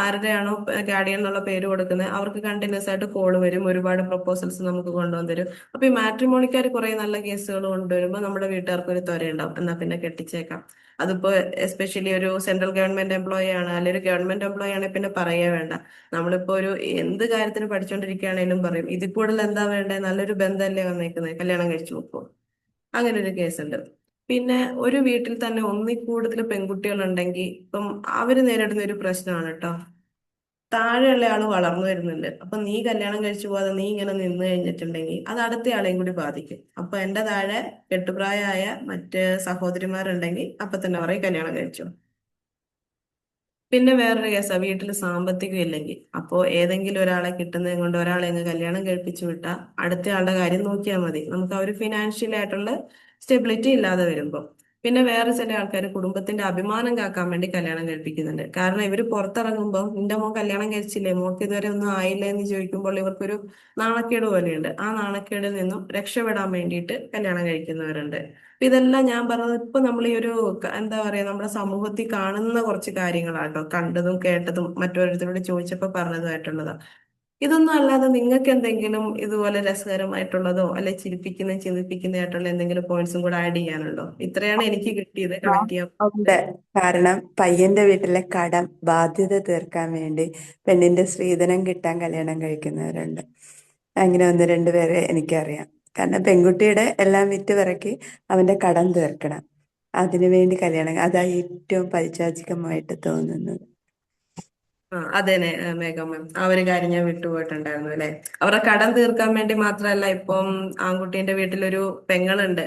ആരുടെയാണോ ഗാർഡിയൻ എന്നുള്ള പേര് കൊടുക്കുന്നത് അവർക്ക് കണ്ടിന്യൂസ് ആയിട്ട് കോൾ വരും, ഒരുപാട് പ്രപ്പോസൽസ് നമുക്ക് കൊണ്ടുവന്ന് തരും. അപ്പൊ ഈ മാട്രിമോണിക്കാർ കുറെ നല്ല കേസുകൾ കൊണ്ടുവരുമ്പോൾ നമ്മുടെ വീട്ടുകാർക്ക് ഒരു ത്വരയുണ്ടാവും, എന്നാ പിന്നെ കെട്ടിച്ചേക്കാം. അതിപ്പോ എസ്പെഷ്യലി ഒരു സെൻട്രൽ ഗവൺമെന്റ് എംപ്ലോയി ആണ്, അല്ലെങ്കിൽ ഒരു ഗവൺമെന്റ് എംപ്ലോയി ആണെങ്കിൽ പിന്നെ പറയേ വേണ്ട. നമ്മളിപ്പോ ഒരു എന്ത് കാര്യത്തിന് പഠിച്ചുകൊണ്ടിരിക്കുകയാണെങ്കിലും പറയും, ഇതിൽ കൂടുതൽ എന്താ വേണ്ടേ, നല്ലൊരു ബന്ധമല്ലേ വന്നേക്കുന്നത്, കല്യാണം കഴിച്ചു നോക്കും. അങ്ങനെ ഒരു കേസുണ്ട്. പിന്നെ ഒരു വീട്ടിൽ തന്നെ ഒന്നിൽ കൂടുതൽ പെൺകുട്ടികൾ ഉണ്ടെങ്കിൽ ഇപ്പം അവര് നേരിടുന്ന ഒരു പ്രശ്നമാണ് കേട്ടോ. താഴെയുള്ള ആള് വളർന്നു വരുന്നുണ്ട്, അപ്പൊ നീ കല്യാണം കഴിച്ചു പോകാതെ നീ ഇങ്ങനെ നിന്ന് കഴിഞ്ഞിട്ടുണ്ടെങ്കിൽ അത് അടുത്ത ആളെയും കൂടി ബാധിക്കും. അപ്പൊ എന്റെ താഴെ കെട്ടുപ്രായമായ മറ്റ് സഹോദരിമാരുണ്ടെങ്കിൽ അപ്പൊ തന്നെ പറയും കല്യാണം കഴിച്ചു. പിന്നെ വേറൊരു കേസാ, വീട്ടിൽ സാമ്പത്തികം ഇല്ലെങ്കിൽ അപ്പോ ഏതെങ്കിലും ഒരാളെ കിട്ടുന്നതും കൊണ്ട് ഒരാളെ അങ്ങ് കല്യാണം കഴിപ്പിച്ചു വിട്ടാൽ അടുത്ത ആളുടെ കാര്യം നോക്കിയാൽ മതി, നമുക്ക് ആ ഒരു ഫിനാൻഷ്യൽ ആയിട്ടുള്ള സ്റ്റെബിലിറ്റി ഇല്ലാതെ വരുമ്പോ. പിന്നെ വേറെ ചില ആൾക്കാർ കുടുംബത്തിന്റെ അഭിമാനം കാക്കാൻ വേണ്ടി കല്യാണം കഴിപ്പിക്കുന്നുണ്ട്. കാരണം ഇവര് പുറത്തിറങ്ങുമ്പോൾ നിന്റെ മോൻ കല്യാണം കഴിച്ചില്ലേ, മോൾക്ക് ഇതുവരെ ഒന്നും ആയില്ലേ എന്ന് ചോദിക്കുമ്പോൾ ഇവർക്കൊരു നാണക്കേട് പോലെയുണ്ട്. ആ നാണക്കേടിൽ നിന്നും രക്ഷപ്പെടാൻ വേണ്ടിയിട്ട് കല്യാണം കഴിക്കുന്നവരുണ്ട്. അപ്പൊ ഇതെല്ലാം ഞാൻ പറഞ്ഞത് ഇപ്പൊ നമ്മൾ ഈ ഒരു എന്താ പറയാ, നമ്മുടെ സമൂഹത്തിൽ കാണുന്ന കുറച്ച് കാര്യങ്ങളാട്ടോ, കണ്ടതും കേട്ടതും മറ്റോരുത്തരോട് ചോദിച്ചപ്പോ പറഞ്ഞതുമായിട്ടുള്ളതാ. ഇതൊന്നും അല്ലാതെ നിങ്ങൾക്ക് എന്തെങ്കിലും ഇതുപോലെ രസകരമായിട്ടുള്ളതോ അല്ലെ ചിരിപ്പിക്കുന്ന ചിന്തിപ്പിക്കുന്നതായിട്ടുള്ള എന്തെങ്കിലും പോയിന്റ്സും കൂടെ ആഡ് ചെയ്യാനുണ്ടോ? ഇത്രയാണ് എനിക്ക് കിട്ടിയത് ആ, കണക്ട് ചെയ്യാൻ. ഉണ്ട്. കാരണം പയ്യന്റെ വീട്ടിലെ കടം ബാധ്യത തീർക്കാൻ വേണ്ടി പെണ്ണിന്റെ സ്ത്രീധനം കിട്ടാൻ കല്യാണം കഴിക്കുന്നവരുണ്ട്. അങ്ങനെ 1-2 പേരെ എനിക്കറിയാം. കാരണം പെൺകുട്ടിയുടെ എല്ലാം വിറ്റ് പിറക്കി അവന്റെ കടം തീർക്കണം, അതിനുവേണ്ടി കല്യാണം. അതാ ഏറ്റവും പൈശാചികമായിട്ട് തോന്നുന്നത്. അതേനെ മേഘം മാം, ആ ഒരു കാര്യം ഞാൻ വിട്ടുപോയിട്ടുണ്ടായിരുന്നു അല്ലെ. അവരുടെ കടം തീർക്കാൻ വേണ്ടി മാത്രമല്ല, ഇപ്പം ആൺകുട്ടീന്റെ വീട്ടിലൊരു പെങ്ങളുണ്ട്,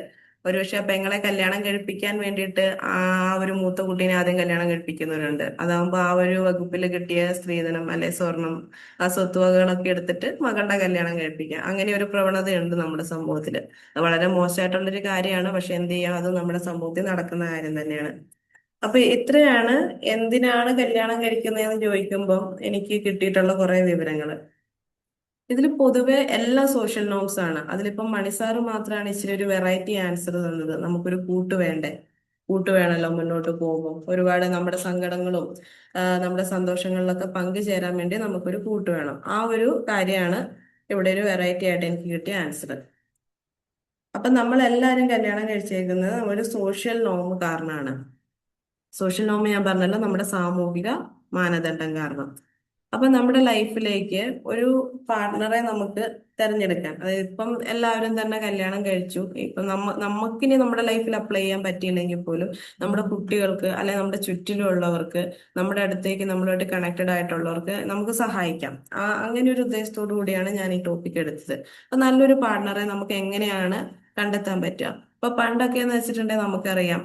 ഒരുപക്ഷെ ആ പെങ്ങളെ കല്യാണം കഴിപ്പിക്കാൻ വേണ്ടിയിട്ട് ആ ഒരു മൂത്ത കുട്ടീനെ ആദ്യം കല്യാണം കഴിപ്പിക്കുന്നവരുണ്ട്. അതാകുമ്പോൾ ആ ഒരു വകുപ്പിൽ കിട്ടിയ സ്ത്രീധനം അല്ലെ സ്വർണം ആ സ്വത്തുവകകളൊക്കെ എടുത്തിട്ട് മകളുടെ കല്യാണം കഴിപ്പിക്കാം. അങ്ങനെ ഒരു പ്രവണതയുണ്ട് നമ്മുടെ സമൂഹത്തിൽ. അത് വളരെ മോശമായിട്ടുള്ളൊരു കാര്യമാണ്. പക്ഷെ എന്ത് ചെയ്യാം, അത് നമ്മുടെ സമൂഹത്തിൽ നടക്കുന്ന കാര്യം തന്നെയാണ്. അപ്പൊ ഇത്രയാണ് എന്തിനാണ് കല്യാണം കഴിക്കുന്നതെന്ന് ചോദിക്കുമ്പോൾ എനിക്ക് കിട്ടിയിട്ടുള്ള കുറെ വിവരങ്ങൾ. ഇതിൽ പൊതുവെ എല്ലാ സോഷ്യൽ നോംസ് ആണ്. അതിലിപ്പം മണിസാറ് മാത്രമാണ് ഇച്ചിരി ഒരു വെറൈറ്റി ആൻസർ തന്നത്. നമുക്കൊരു കൂട്ട് വേണ്ടേ, കൂട്ട് വേണമല്ലോ മുന്നോട്ട് പോകുമ്പോൾ. ഒരുപാട് നമ്മുടെ സങ്കടങ്ങളും നമ്മുടെ സന്തോഷങ്ങളിലൊക്കെ പങ്കുചേരാൻ വേണ്ടി നമുക്കൊരു കൂട്ട് വേണം. ആ ഒരു കാര്യമാണ് ഇവിടെ ഒരു വെറൈറ്റി ആയിട്ട് എനിക്ക് കിട്ടിയ ആൻസർ. അപ്പൊ നമ്മൾ എല്ലാവരും കല്യാണം കഴിച്ചേക്കുന്നത് ഒരു സോഷ്യൽ നോം കാരണമാണ്. സോഷ്യൽ നോം ഞാൻ പറഞ്ഞല്ലോ, നമ്മുടെ സാമൂഹിക മാനദണ്ഡം കാരണം. അപ്പൊ നമ്മുടെ ലൈഫിലേക്ക് ഒരു പാർട്ട്ണറെ നമുക്ക് തിരഞ്ഞെടുക്കാൻ, അതായത് ഇപ്പം എല്ലാവരും തന്നെ കല്യാണം കഴിച്ചു. ഇപ്പൊ നമുക്കിനി നമ്മുടെ ലൈഫിൽ അപ്ലൈ ചെയ്യാൻ പറ്റിയില്ലെങ്കിൽ പോലും നമ്മുടെ കുട്ടികൾക്ക് അല്ലെങ്കിൽ നമ്മുടെ ചുറ്റിലുള്ളവർക്ക്, നമ്മുടെ അടുത്തേക്ക് നമ്മളുമായിട്ട് കണക്റ്റഡ് ആയിട്ടുള്ളവർക്ക് നമുക്ക് സഹായിക്കാം. അങ്ങനെ ഒരു ഉദ്ദേശത്തോടു കൂടിയാണ് ഞാൻ ഈ ടോപ്പിക് എടുത്തത്. അപ്പൊ നല്ലൊരു പാർട്ട്ണറെ നമുക്ക് എങ്ങനെയാണ് കണ്ടെത്താൻ പറ്റുക? ഇപ്പൊ പണ്ടൊക്കെ എന്ന് വെച്ചിട്ടുണ്ടെങ്കിൽ നമുക്കറിയാം,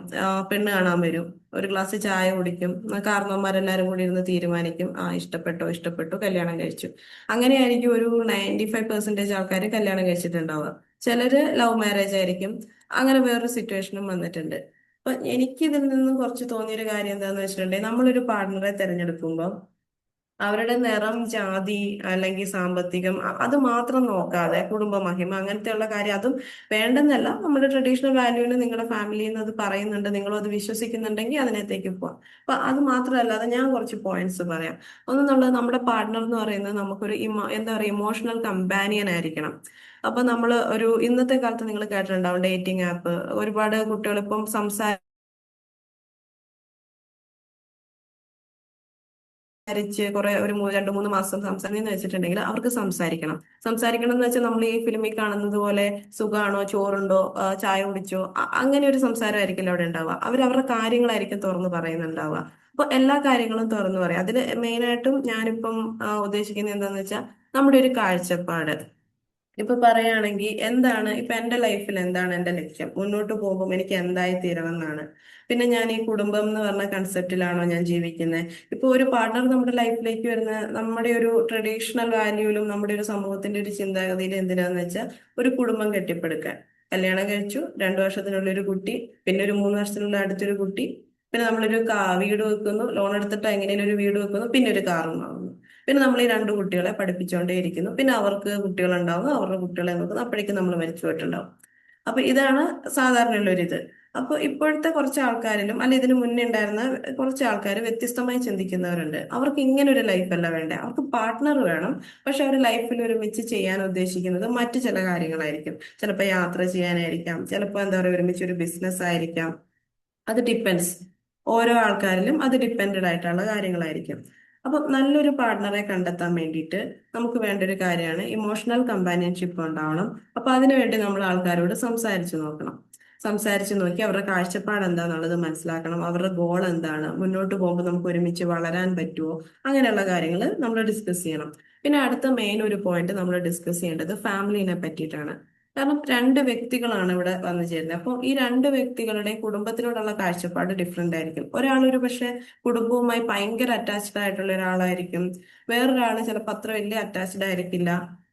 പെണ്ണ് കാണാൻ വരും, ഒരു ഗ്ലാസ് ചായ കുടിക്കും, കാരണവന്മാരെല്ലാരും കൂടി ഇരുന്ന് തീരുമാനിക്കും, ഇഷ്ടപ്പെട്ടു കല്യാണം കഴിച്ചു. അങ്ങനെയായിരിക്കും ഒരു 95% ആൾക്കാർ കല്യാണം കഴിച്ചിട്ടുണ്ടാവുക. ചിലര് ലവ് മാരേജ് ആയിരിക്കും. അങ്ങനെ വേറൊരു സിറ്റുവേഷനും വന്നിട്ടുണ്ട്. അപ്പൊ എനിക്ക് ഇതിൽ നിന്നും കുറച്ച് തോന്നിയൊരു കാര്യം എന്താന്ന് വെച്ചിട്ടുണ്ടെങ്കിൽ, നമ്മളൊരു പാർട്ട്ണറെ തിരഞ്ഞെടുക്കുമ്പോൾ അവരുടെ നിറം, ജാതി അല്ലെങ്കിൽ സാമ്പത്തികം അത് മാത്രം നോക്കാതെ കുടുംബ മഹിമ അങ്ങനത്തെയുള്ള കാര്യം അതും വേണ്ടെന്നല്ല, നമ്മുടെ ട്രഡീഷണൽ വാല്യൂവിന് നിങ്ങളുടെ ഫാമിലിയിൽ നിന്ന് അത് പറയുന്നുണ്ട്, നിങ്ങളും അത് വിശ്വസിക്കുന്നുണ്ടെങ്കിൽ അതിനകത്തേക്ക് പോവാം. അപ്പൊ അത് മാത്രമല്ലാതെ ഞാൻ കുറച്ച് പോയിന്റ്സ് പറയാം. ഒന്നെന്നുള്ളത്, നമ്മുടെ പാർട്ട്ണർ എന്ന് പറയുന്നത് നമുക്കൊരു എന്താ പറയുക, ഇമോഷണൽ കമ്പാനിയൻ ആയിരിക്കണം. അപ്പൊ നമ്മൾ ഇന്നത്തെ കാലത്ത് നിങ്ങൾ കേട്ടിട്ടുണ്ടാവും ഡേറ്റിംഗ് ആപ്പ്. ഒരുപാട് കുട്ടികൾ ഇപ്പം സംസാരിച്ച് ഒരു 2-3 മാസം സംസാരിക്കുന്നു വെച്ചിട്ടുണ്ടെങ്കിൽ അവർക്ക് സംസാരിക്കണം എന്ന് വെച്ചാൽ നമ്മൾ ഈ ഫിലിമിൽ കാണുന്നത് പോലെ സുഖാണോ, ചോറുണ്ടോ, ചായ കുടിച്ചോ, അങ്ങനെ ഒരു സംസാരമായിരിക്കില്ല അവിടെ ഉണ്ടാവുക. അവരവരുടെ കാര്യങ്ങളായിരിക്കും തുറന്നു പറയുന്നുണ്ടാവുക. അപ്പൊ എല്ലാ കാര്യങ്ങളും തുറന്നു പറയാം. അതിൽ മെയിനായിട്ടും ഞാനിപ്പം ഉദ്ദേശിക്കുന്നത് എന്താന്ന് വെച്ചാൽ നമ്മുടെ ഒരു കാഴ്ചപ്പാട്. ഇപ്പൊ പറയുകയാണെങ്കിൽ എന്താണ് ഇപ്പൊ എന്റെ ലൈഫിൽ എന്താണ് എന്റെ ലക്ഷ്യം, മുന്നോട്ട് പോകുമ്പോൾ എനിക്ക് എന്തായി തീരണം എന്നാണ്. പിന്നെ ഞാൻ ഈ കുടുംബം എന്ന് പറഞ്ഞ കൺസെപ്റ്റിലാണോ ഞാൻ ജീവിക്കുന്നത്? ഇപ്പൊ ഒരു പാർട്ണർ നമ്മുടെ ലൈഫിലേക്ക് വരുന്ന നമ്മുടെ ഒരു ട്രഡീഷണൽ വാല്യൂലും നമ്മുടെ ഒരു സമൂഹത്തിന്റെ ഒരു ചിന്താഗതിയിൽ എന്തിനാന്ന് വെച്ചാൽ ഒരു കുടുംബം കെട്ടിപ്പടുക്കാൻ. കല്യാണം കഴിച്ചു, 2 വർഷത്തിനുള്ളിൽ ഒരു കുട്ടി, പിന്നെ ഒരു 3 വർഷത്തിനുള്ളിൽ അടുത്തൊരു കുട്ടി, പിന്നെ നമ്മളൊരു വീട് വെക്കുന്നു, ലോൺ എടുത്തിട്ട് എങ്ങനെയും ഒരു വീട് വെക്കുന്നു, പിന്നെ ഒരു കാറും വാങ്ങുന്നു. പിന്നെ നമ്മൾ ഈ 2 കുട്ടികളെ പഠിപ്പിച്ചുകൊണ്ടേ ഇരിക്കുന്നു. പിന്നെ അവർക്ക് കുട്ടികളുണ്ടാവുന്നു, അവരുടെ കുട്ടികളെ നോക്കുന്നു, അപ്പോഴേക്കും നമ്മൾ മരിച്ചു പോയിട്ടുണ്ടാവും. അപ്പൊ ഇതാണ് സാധാരണയുള്ളൊരിത്. അപ്പൊ ഇപ്പോഴത്തെ കുറച്ച് ആൾക്കാരിലും അല്ല ഇതിനു മുന്നേ ഉണ്ടായിരുന്ന കുറച്ച് ആൾക്കാർ വ്യത്യസ്തമായി ചിന്തിക്കുന്നവരുണ്ട്. അവർക്ക് ഇങ്ങനെ ഒരു ലൈഫല്ല വേണ്ടേ, അവർക്ക് പാർട്ട്ണർ വേണം. പക്ഷെ അവർ ലൈഫിൽ ഒരുമിച്ച് ചെയ്യാൻ ഉദ്ദേശിക്കുന്നത് മറ്റു ചില കാര്യങ്ങളായിരിക്കും. ചിലപ്പോൾ യാത്ര ചെയ്യാനായിരിക്കാം, ചിലപ്പോൾ എന്താ പറയുക ഒരുമിച്ച് ഒരു ബിസിനസ് ആയിരിക്കാം. അത് ഡിപ്പെൻസ്, ഓരോ ആൾക്കാരിലും അത് ഡിപ്പെൻഡഡ് ആയിട്ടുള്ള കാര്യങ്ങളായിരിക്കും. അപ്പൊ നല്ലൊരു പാർട്ട്ണറെ കണ്ടെത്താൻ വേണ്ടിയിട്ട് നമുക്ക് വേണ്ട ഒരു കാര്യമാണ് ഇമോഷണൽ കമ്പാനിയൻഷിപ്പ് ഉണ്ടാവണം. അപ്പൊ അതിനുവേണ്ടി നമ്മൾ ആൾക്കാരോട് സംസാരിച്ചു നോക്കണം. സംസാരിച്ചു നോക്കി അവരുടെ കാഴ്ചപ്പാട് എന്താണെന്നുള്ളത് മനസ്സിലാക്കണം. അവരുടെ ഗോൾ എന്താണ്, മുന്നോട്ട് പോകുമ്പോൾ നമുക്ക് ഒരുമിച്ച് വളരാൻ പറ്റുമോ, അങ്ങനെയുള്ള കാര്യങ്ങൾ നമ്മൾ ഡിസ്കസ് ചെയ്യണം. പിന്നെ അടുത്ത മെയിൻ ഒരു പോയിന്റ് നമ്മൾ ഡിസ്കസ് ചെയ്യേണ്ടത് ഫാമിലിനെ പറ്റിയിട്ടാണ്. കാരണം 2 വ്യക്തികളാണ് ഇവിടെ വന്നു ചേരുന്നത്. അപ്പോൾ ഈ 2 വ്യക്തികളുടെ കുടുംബത്തിനോടുള്ള കാഴ്ചപ്പാട് ഡിഫറെന്റ് ആയിരിക്കും. ഒരാളൊരു പക്ഷെ കുടുംബവുമായി ഭയങ്കര അറ്റാച്ച്ഡ് ആയിട്ടുള്ള ഒരാളായിരിക്കും, വേറൊരാള് ചിലപ്പോൾ അത്ര വലിയ അറ്റാച്ച്ഡ് ആയിരിക്കില്ല.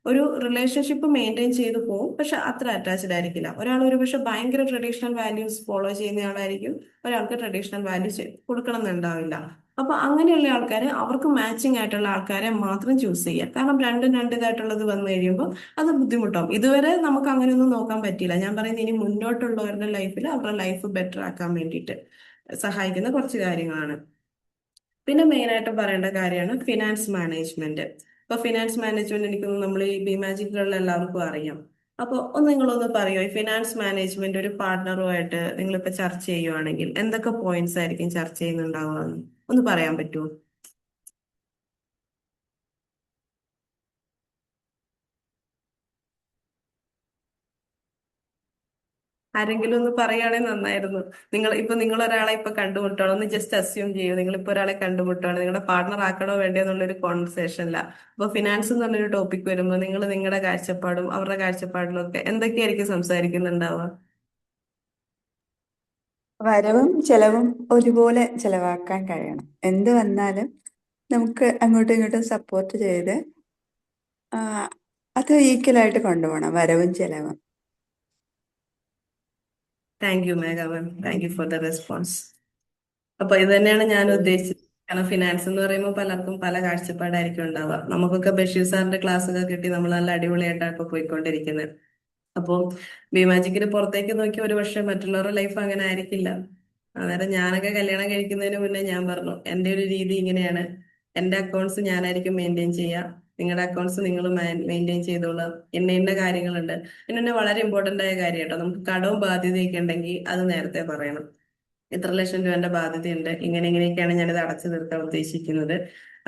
ഒരു റിലേഷൻഷിപ്പ് മെയിൻറ്റെയിൻ ചെയ്തു പോകും, പക്ഷെ അത്ര അറ്റാച്ച്ഡ് ആയിരിക്കില്ല. ഒരാൾ ഒരു പക്ഷെ ഭയങ്കര ട്രഡീഷണൽ വാല്യൂസ് ഫോളോ ചെയ്യുന്ന ആളായിരിക്കും, ഒരാൾക്ക് ട്രഡീഷണൽ വാല്യൂസ് കൊടുക്കണം എന്നുണ്ടാവില്ല. അപ്പൊ അങ്ങനെയുള്ള ആൾക്കാരെ, അവർക്ക് മാച്ചിങ് ആയിട്ടുള്ള ആൾക്കാരെ മാത്രം ചൂസ് ചെയ്യുക. കാരണം രണ്ടും രണ്ടിതായിട്ടുള്ളത് വന്നു കഴിയുമ്പോൾ അത് ബുദ്ധിമുട്ടാവും. ഇതുവരെ നമുക്ക് അങ്ങനെയൊന്നും നോക്കാൻ പറ്റിയില്ല. ഞാൻ പറയുന്നത് ഇനി മുന്നോട്ടുള്ളവരുടെ ലൈഫിൽ അവരുടെ ലൈഫ് ബെറ്റർ ആക്കാൻ വേണ്ടിയിട്ട് സഹായിക്കുന്ന കുറച്ച് കാര്യങ്ങളാണ്. പിന്നെ മെയിൻ ആയിട്ട് പറയേണ്ട കാര്യമാണ് ഫിനാൻസ് മാനേജ്മെന്റ്. ഇപ്പൊ ഫിനാൻസ് മാനേജ്മെന്റ് എനിക്കൊന്ന് നമ്മൾ ഈ ബിമാജിക്കിലുള്ള എല്ലാവർക്കും അറിയാം. അപ്പൊ നിങ്ങളൊന്ന് പറയോ, ഈ ഫിനാൻസ് മാനേജ്മെന്റ് ഒരു പാർട്ട്ണറുമായിട്ട് നിങ്ങളിപ്പോ ചർച്ച ചെയ്യുവാണെങ്കിൽ എന്തൊക്കെ പോയിന്റ്സ് ആയിരിക്കും ചർച്ച ചെയ്യുന്നുണ്ടാവുക, ഒന്ന് പറയാൻ പറ്റുമോ? ആരെങ്കിലും ഒന്ന് പറയുകയാണെങ്കിൽ നന്നായിരുന്നു. നിങ്ങൾ ഒരാളെ ഇപ്പൊ കണ്ടുമുട്ടാണോ, ഒന്ന് ജസ്റ്റ് അസ്യൂം ചെയ്യൂ. നിങ്ങളിപ്പോ ഒരാളെ കണ്ടുമുട്ടാണ്, നിങ്ങളുടെ പാർട്ണർ ആക്കണോ വേണ്ടയോ എന്നുള്ളൊരു കോൺവെർസേഷനില്ല. അപ്പൊ ഫിനാൻസ് എന്നുള്ളൊരു ടോപ്പിക് വരുമ്പോൾ നിങ്ങൾ നിങ്ങളുടെ കാഴ്ചപ്പാടും അവരുടെ കാഴ്ചപ്പാടിലും ഒക്കെ എന്തൊക്കെയായിരിക്കും സംസാരിക്കുന്നുണ്ടാവുക? വരവും ചെലവും ഒരുപോലെ ചെലവാക്കാൻ കഴിയണം. എന്ത് വന്നാലും നമുക്ക് അങ്ങോട്ടും ഇങ്ങോട്ടും സപ്പോർട്ട് ചെയ്ത് ആ, അത് ഈക്വലായിട്ട് കൊണ്ടുപോകണം, വരവും ചെലവും. Thank you Megha ma'am, thank you for the response. അപ്പൊ ഇത് തന്നെയാണ് ഞാൻ ഉദ്ദേശിച്ചത്. കാരണം ഫിനാൻസ് എന്ന് പറയുമ്പോൾ പലർക്കും പല കാഴ്ചപ്പാടായിരിക്കും ഉണ്ടാവുക. നമുക്കൊക്കെ ബഷീർ സാറിന്റെ ക്ലാസ് ഒക്കെ കിട്ടി നമ്മൾ നല്ല അടിപൊളിയായിട്ടാണ് ഇപ്പൊ പോയിക്കൊണ്ടിരിക്കുന്നത്. അപ്പോൾ ബിമാജിക്കിന് പുറത്തേക്ക് നോക്കി ഒരു പക്ഷെ മറ്റുള്ളവരുടെ ലൈഫ് അങ്ങനെ ആയിരിക്കില്ല. അന്നേരം ഞാനൊക്കെ കല്യാണം കഴിക്കുന്നതിന് മുന്നേ ഞാൻ പറഞ്ഞു എന്റെ ഒരു രീതി ഇങ്ങനെയാണ്, എന്റെ അക്കൗണ്ട്സ് ഞാനായിരിക്കും മെയിൻറ്റെയിൻ ചെയ്യുക, നിങ്ങളുടെ അക്കൗണ്ട്സ് നിങ്ങൾ മെയിൻറ്റെയിൻ ചെയ്തോളാം, ഇന്ന കാര്യങ്ങളുണ്ട്. പിന്നെ വളരെ ഇമ്പോർട്ടന്റ് ആയ കാര്യം കേട്ടോ, നമുക്ക് കടവും ബാധ്യതയൊക്കെ ഉണ്ടെങ്കിൽ അത് നേരത്തെ പറയണം. ഇത്ര ലക്ഷം രൂപന്റെ ബാധ്യതയുണ്ട്, ഇങ്ങനെയൊക്കെയാണ് ഞാനിത് അടച്ചു തീർക്കാൻ ഉദ്ദേശിക്കുന്നത്,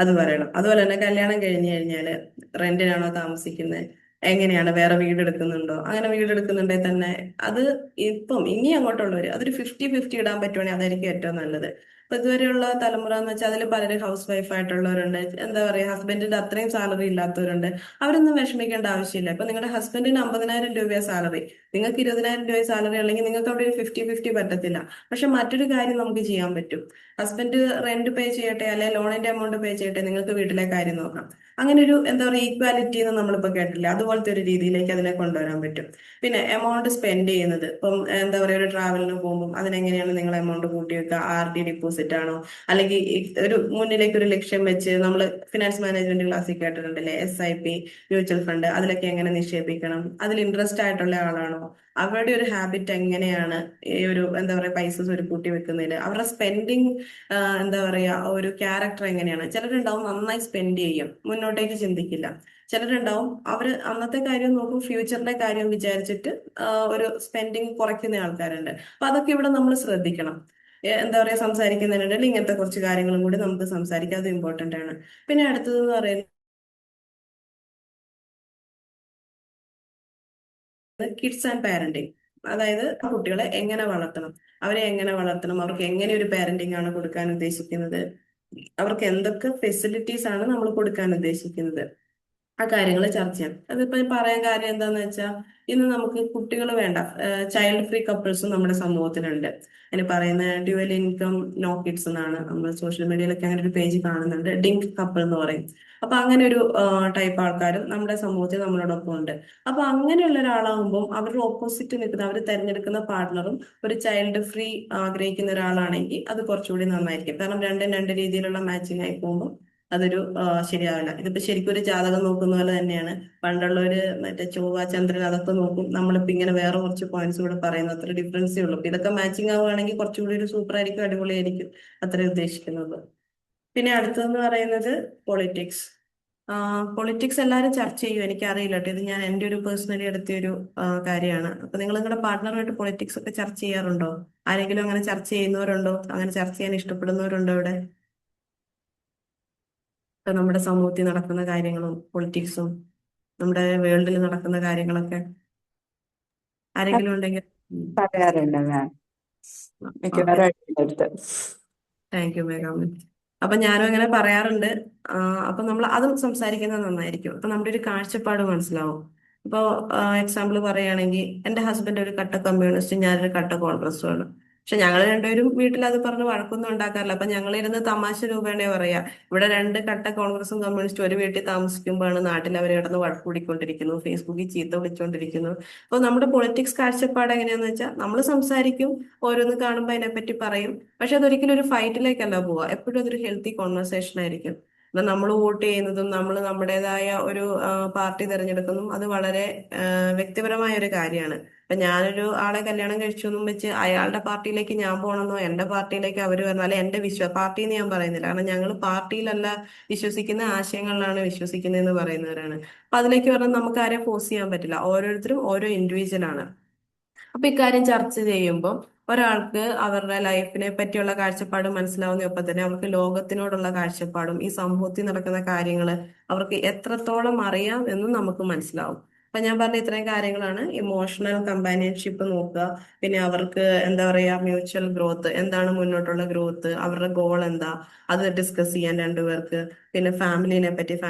അത് പറയണം. അതുപോലെ തന്നെ കല്യാണം കഴിഞ്ഞു കഴിഞ്ഞാല് റെന്റിനാണോ താമസിക്കുന്നത്, എങ്ങനെയാണ്, വേറെ വീട് എടുക്കുന്നുണ്ടോ, അങ്ങനെ വീട് എടുക്കുന്നുണ്ടെങ്കിൽ തന്നെ അത് ഇപ്പം ഇനി അങ്ങോട്ടുള്ളവര് അതൊരു 50-50 ഇടാൻ പറ്റുവാണെങ്കിൽ അതായിരിക്കും ഏറ്റവും നല്ലത്. ഇപ്പൊ ഇതുവരെയുള്ള തലമുറ എന്ന് വെച്ചാൽ അതിൽ പലരും ഹൗസ് വൈഫ് ആയിട്ടുള്ളവരുണ്ട്, എന്താ പറയാ ഹസ്ബൻഡിന്റെ അത്രയും സാലറി ഇല്ലാത്തവരുണ്ട്. അവരൊന്നും വിഷമിക്കേണ്ട ആവശ്യമില്ല. ഇപ്പൊ നിങ്ങളുടെ ഹസ്ബൻഡിന് 50,000 രൂപയാണ് സാലറി, നിങ്ങൾക്ക് 20,000 രൂപ സാലറി അല്ലെങ്കിൽ നിങ്ങൾക്ക് അവിടെ ഒരു 50-50 പറ്റത്തില്ല. പക്ഷെ മറ്റൊരു കാര്യം നമുക്ക് ചെയ്യാൻ പറ്റും. ഹസ്ബൻഡ് റെന്റ് പേ ചെയ്യട്ടെ, അല്ലെ ലോണിന്റെ എമൗണ്ട് പേ ചെയ്യട്ടെ, നിങ്ങൾക്ക് വീട്ടിലെ കാര്യം നോക്കാം. അങ്ങനെ ഒരു എന്താ പറയുക ഈക്വാലിറ്റി എന്ന് നമ്മളിപ്പോ കേട്ടില്ല, അതുപോലത്തെ ഒരു രീതിയിലേക്ക് അതിനെ കൊണ്ടുവരാൻ പറ്റും. പിന്നെ എമൗണ്ട് സ്പെൻഡ് ചെയ്യുന്നത്, ഇപ്പം എന്താ പറയുക ഒരു ട്രാവലിന് പോകുമ്പോൾ അതിനെങ്ങനെയാണ് നിങ്ങൾ എമൗണ്ട് കൂട്ടി വെക്കുക, RD ഡിപ്പോസിറ്റ് ആണോ, അല്ലെങ്കിൽ ഒരു മുന്നിലേക്ക് ഒരു ലക്ഷ്യം വെച്ച് നമ്മൾ ഫിനാൻസ് മാനേജ്മെന്റ് ക്ലാസ്സിൽ കേട്ടിട്ടുണ്ടല്ലേ, SIP, മ്യൂച്വൽ ഫണ്ട്, അതിലൊക്കെ എങ്ങനെ നിക്ഷേപിക്കണം, അതിൽ ഇൻട്രസ്റ്റ് ആയിട്ടുള്ള ആളാണോ, അവരുടെ ഒരു ഹാബിറ്റ് എങ്ങനെയാണ്, ഈ ഒരു എന്താ പറയുക പൈസ സ്വരുക്കൂട്ടി വെക്കുന്നതിൽ അവരുടെ സ്പെൻഡിങ് എന്താ പറയാ ഒരു ക്യാരക്ടർ എങ്ങനെയാണ്. ചിലരുണ്ടാവും നന്നായി സ്പെൻഡ് ചെയ്യും, മുന്നോട്ടേക്ക് ചിന്തിക്കില്ല. ചിലരുണ്ടാവും അവര് അന്നത്തെ കാര്യം നോക്കും, ഫ്യൂച്ചറിന്റെ കാര്യം വിചാരിച്ചിട്ട് ഒരു സ്പെൻഡിങ് കുറയ്ക്കുന്ന ആൾക്കാരുണ്ട്. അപ്പൊ അതൊക്കെ ഇവിടെ നമ്മൾ ശ്രദ്ധിക്കണം. എന്താ പറയാ സംസാരിക്കുന്നതിനിടയിൽ ഇങ്ങനത്തെ കുറച്ച് കാര്യങ്ങളും കൂടി നമുക്ക് സംസാരിക്കാം, അത് ഇമ്പോർട്ടന്റ് ആണ്. പിന്നെ അടുത്തതെന്ന് പറയുന്നത് കിഡ്സ് ആൻഡ് പാരന്റിങ്. അതായത് കുട്ടികളെ എങ്ങനെ വളർത്തണം, അവരെ എങ്ങനെ വളർത്തണം, അവർക്ക് എങ്ങനെ ഒരു പാരന്റിങ് ആണ് കൊടുക്കാൻ ഉദ്ദേശിക്കുന്നത്, അവർക്ക് എന്തൊക്കെ ഫെസിലിറ്റീസ് ആണ് നമ്മൾ കൊടുക്കാൻ ഉദ്ദേശിക്കുന്നത്, ആ കാര്യങ്ങൾ ചർച്ച ചെയ്യാം. അതിപ്പോ പറയാൻ കാര്യം എന്താന്ന് വെച്ചാൽ ഇന്ന് നമുക്ക് കുട്ടികൾ വേണ്ട, ചൈൽഡ് ഫ്രീ കപ്പിൾസും നമ്മുടെ സമൂഹത്തിലുണ്ട്. അതിന് പറയുന്ന ഡ്യുവൽ ഇൻകം നോ കിഡ്സ് എന്നാണ്. നമ്മൾ സോഷ്യൽ മീഡിയയിലൊക്കെ അങ്ങനെ ഒരു പേജ് കാണുന്നുണ്ട്, ഡിങ്ക് കപ്പിൾ എന്ന് പറയും. അപ്പൊ അങ്ങനെ ഒരു ടൈപ്പ് ആൾക്കാരും നമ്മുടെ സമൂഹത്തിൽ നമ്മളോടൊപ്പം ഉണ്ട്. അപ്പൊ അങ്ങനെയുള്ള ഒരാളാകുമ്പോൾ അവരുടെ ഓപ്പോസിറ്റ് നിൽക്കുന്ന അവർ തിരഞ്ഞെടുക്കുന്ന പാർട്ട്ണറും ഒരു ചൈൽഡ് ഫ്രീ ആഗ്രഹിക്കുന്ന ഒരാളാണെങ്കിൽ അത് കുറച്ചുകൂടി നന്നായിരിക്കും. കാരണം രണ്ടും രണ്ട് രീതിയിലുള്ള മാച്ചിങ് ആയി പോകുമ്പോൾ അതൊരു ശരിയാവില്ല. ഇതിപ്പോ ശരിക്കും ഒരു ജാതകം നോക്കുന്ന പോലെ തന്നെയാണ്. പണ്ടുള്ളവര് മറ്റേ ചൊവ്വ ചന്ദ്രൻ അതൊക്കെ നോക്കും, നമ്മളിപ്പോ ഇങ്ങനെ വേറെ കുറച്ച് പോയിന്റ്സ് കൂടെ പറയുന്നു, അത്ര ഡിഫറൻസേ ഉള്ളൂ. അപ്പൊ ഇതൊക്കെ മാച്ചിങ് ആവുകയാണെങ്കിൽ കുറച്ചുകൂടി ഒരു സൂപ്പർ ആയിരിക്കും, അടിപൊളിയായിരിക്കും, അത്രേ ഉദ്ദേശിക്കുന്നത്. പിന്നെ അടുത്തതെന്ന് പറയുന്നത് പൊളിറ്റിക്സ്. പൊളിറ്റിക്സ് എല്ലാവരും ചർച്ച ചെയ്യും, എനിക്കറിയില്ല കേട്ടോ, ഇത് ഞാൻ എൻ്റെ ഒരു പേഴ്സണലി എടുത്തിയൊരു കാര്യമാണ്. അപ്പൊ നിങ്ങൾ നിങ്ങളുടെ പാർട്ട്ണറുമായിട്ട് പൊളിറ്റിക്സ് ഒക്കെ ചർച്ച ചെയ്യാറുണ്ടോ? ആരെങ്കിലും അങ്ങനെ ചർച്ച ചെയ്യുന്നവരുണ്ടോ? അങ്ങനെ ചർച്ച ചെയ്യാൻ ഇഷ്ടപ്പെടുന്നവരുണ്ടോ ഇവിടെ? ഇപ്പൊ നമ്മുടെ സമൂഹത്തിൽ നടക്കുന്ന കാര്യങ്ങളും പൊളിറ്റിക്സും നമ്മുടെ വേൾഡിൽ നടക്കുന്ന കാര്യങ്ങളൊക്കെ ആരെങ്കിലും ഉണ്ടെങ്കിൽ. പറയാറുണ്ട് മാം, മിക്കവാറും അടുത്ത്. താങ്ക് യു മേഘാമൻ. അപ്പൊ ഞാനും അങ്ങനെ പറയാറുണ്ട്. അപ്പൊ നമ്മൾ അതും സംസാരിക്കുന്നത് നന്നായിരിക്കും. അപ്പൊ നമ്മുടെ ഒരു കാഴ്ചപ്പാട് മനസ്സിലാവും. ഇപ്പോ എക്സാമ്പിൾ പറയുകയാണെങ്കിൽ എന്റെ ഹസ്ബൻഡ് ഒരു കട്ട കമ്മ്യൂണിസ്റ്റ്, ഞാനൊരു കട്ട കോൺഗ്രസ്സുമാണ്. പക്ഷെ ഞങ്ങൾ രണ്ടുപേരും വീട്ടിൽ അത് പറഞ്ഞ് വഴക്കൊന്നും ഉണ്ടാക്കാറില്ല. അപ്പൊ ഞങ്ങൾ ഇരുന്ന് തമാശ രൂപേണേ പറയാ, ഇവിടെ രണ്ട് കട്ട കോൺഗ്രസും കമ്മ്യൂണിസ്റ്റും ഒരു വീട്ടിൽ താമസിക്കുമ്പോഴാണ് നാട്ടിൽ അവർ കിടന്ന് വഴക്ക് കൂടിക്കൊണ്ടിരിക്കുന്നു, ഫേസ്ബുക്കിൽ ചീത്ത വിളിച്ചുകൊണ്ടിരിക്കുന്നു. അപ്പൊ നമ്മുടെ പൊളിറ്റിക്സ് കാഴ്ചപ്പാട് എങ്ങനെയാന്ന് വെച്ചാൽ നമ്മൾ സംസാരിക്കും, ഓരോന്ന് കാണുമ്പോൾ അതിനെപ്പറ്റി പറയും. പക്ഷെ അതൊരിക്കലും ഒരു ഫൈറ്റിലേക്കല്ല പോവുക, എപ്പോഴും അതൊരു ഹെൽത്തി കോൺവെർസേഷൻ ആയിരിക്കും. എന്നാൽ നമ്മൾ വോട്ട് ചെയ്യുന്നതും നമ്മൾ നമ്മുടേതായ ഒരു പാർട്ടി തിരഞ്ഞെടുക്കുന്നതും അത് വളരെ വ്യക്തിപരമായ ഒരു കാര്യമാണ്. ഇപ്പൊ ഞാനൊരു ആളെ കല്യാണം കഴിച്ചു എന്നും വെച്ച് അയാളുടെ പാർട്ടിയിലേക്ക് ഞാൻ പോകണമെന്നോ എന്റെ പാർട്ടിയിലേക്ക് അവർ വരണം, അല്ലെ എന്റെ പാർട്ടി എന്ന് ഞാൻ പറയുന്നില്ല, കാരണം ഞങ്ങൾ പാർട്ടിയിലല്ല വിശ്വസിക്കുന്ന, ആശയങ്ങളിലാണ് വിശ്വസിക്കുന്നതെന്ന് പറയുന്നവരാണ്. അപ്പൊ അതിലേക്ക് പറഞ്ഞാൽ നമുക്ക് ആരെയും ഫോഴ്സ് ചെയ്യാൻ പറ്റില്ല, ഓരോരുത്തരും ഓരോ ഇൻഡിവിജ്വൽ ആണ്. അപ്പൊ ഇക്കാര്യം ചർച്ച ചെയ്യുമ്പോൾ ഒരാൾക്ക് അവരുടെ ലൈഫിനെ പറ്റിയുള്ള കാഴ്ചപ്പാട് മനസ്സിലാവുന്നതിനൊപ്പം തന്നെ അവർക്ക് ലോകത്തിനോടുള്ള കാഴ്ചപ്പാടും ഈ സമൂഹത്തിൽ നടക്കുന്ന കാര്യങ്ങൾ അവർക്ക് എത്രത്തോളം അറിയാം എന്നും നമുക്ക് മനസ്സിലാവും. അപ്പൊ ഞാൻ പറഞ്ഞ ഇത്രയും കാര്യങ്ങളാണ്. ഇമോഷണൽ കമ്പാനിയൻഷിപ്പ് നോക്കുക, പിന്നെ അവർക്ക് എന്താ പറയാ മ്യൂച്വൽ ഗ്രോത്ത്, എന്താണ് മുന്നോട്ടുള്ള ഗ്രോത്ത്, അവരുടെ ഗോൾ എന്താ, അത് ഡിസ്കസ് ചെയ്യാൻ രണ്ടുപേർക്ക്. പിന്നെ ഫാമിലിനെ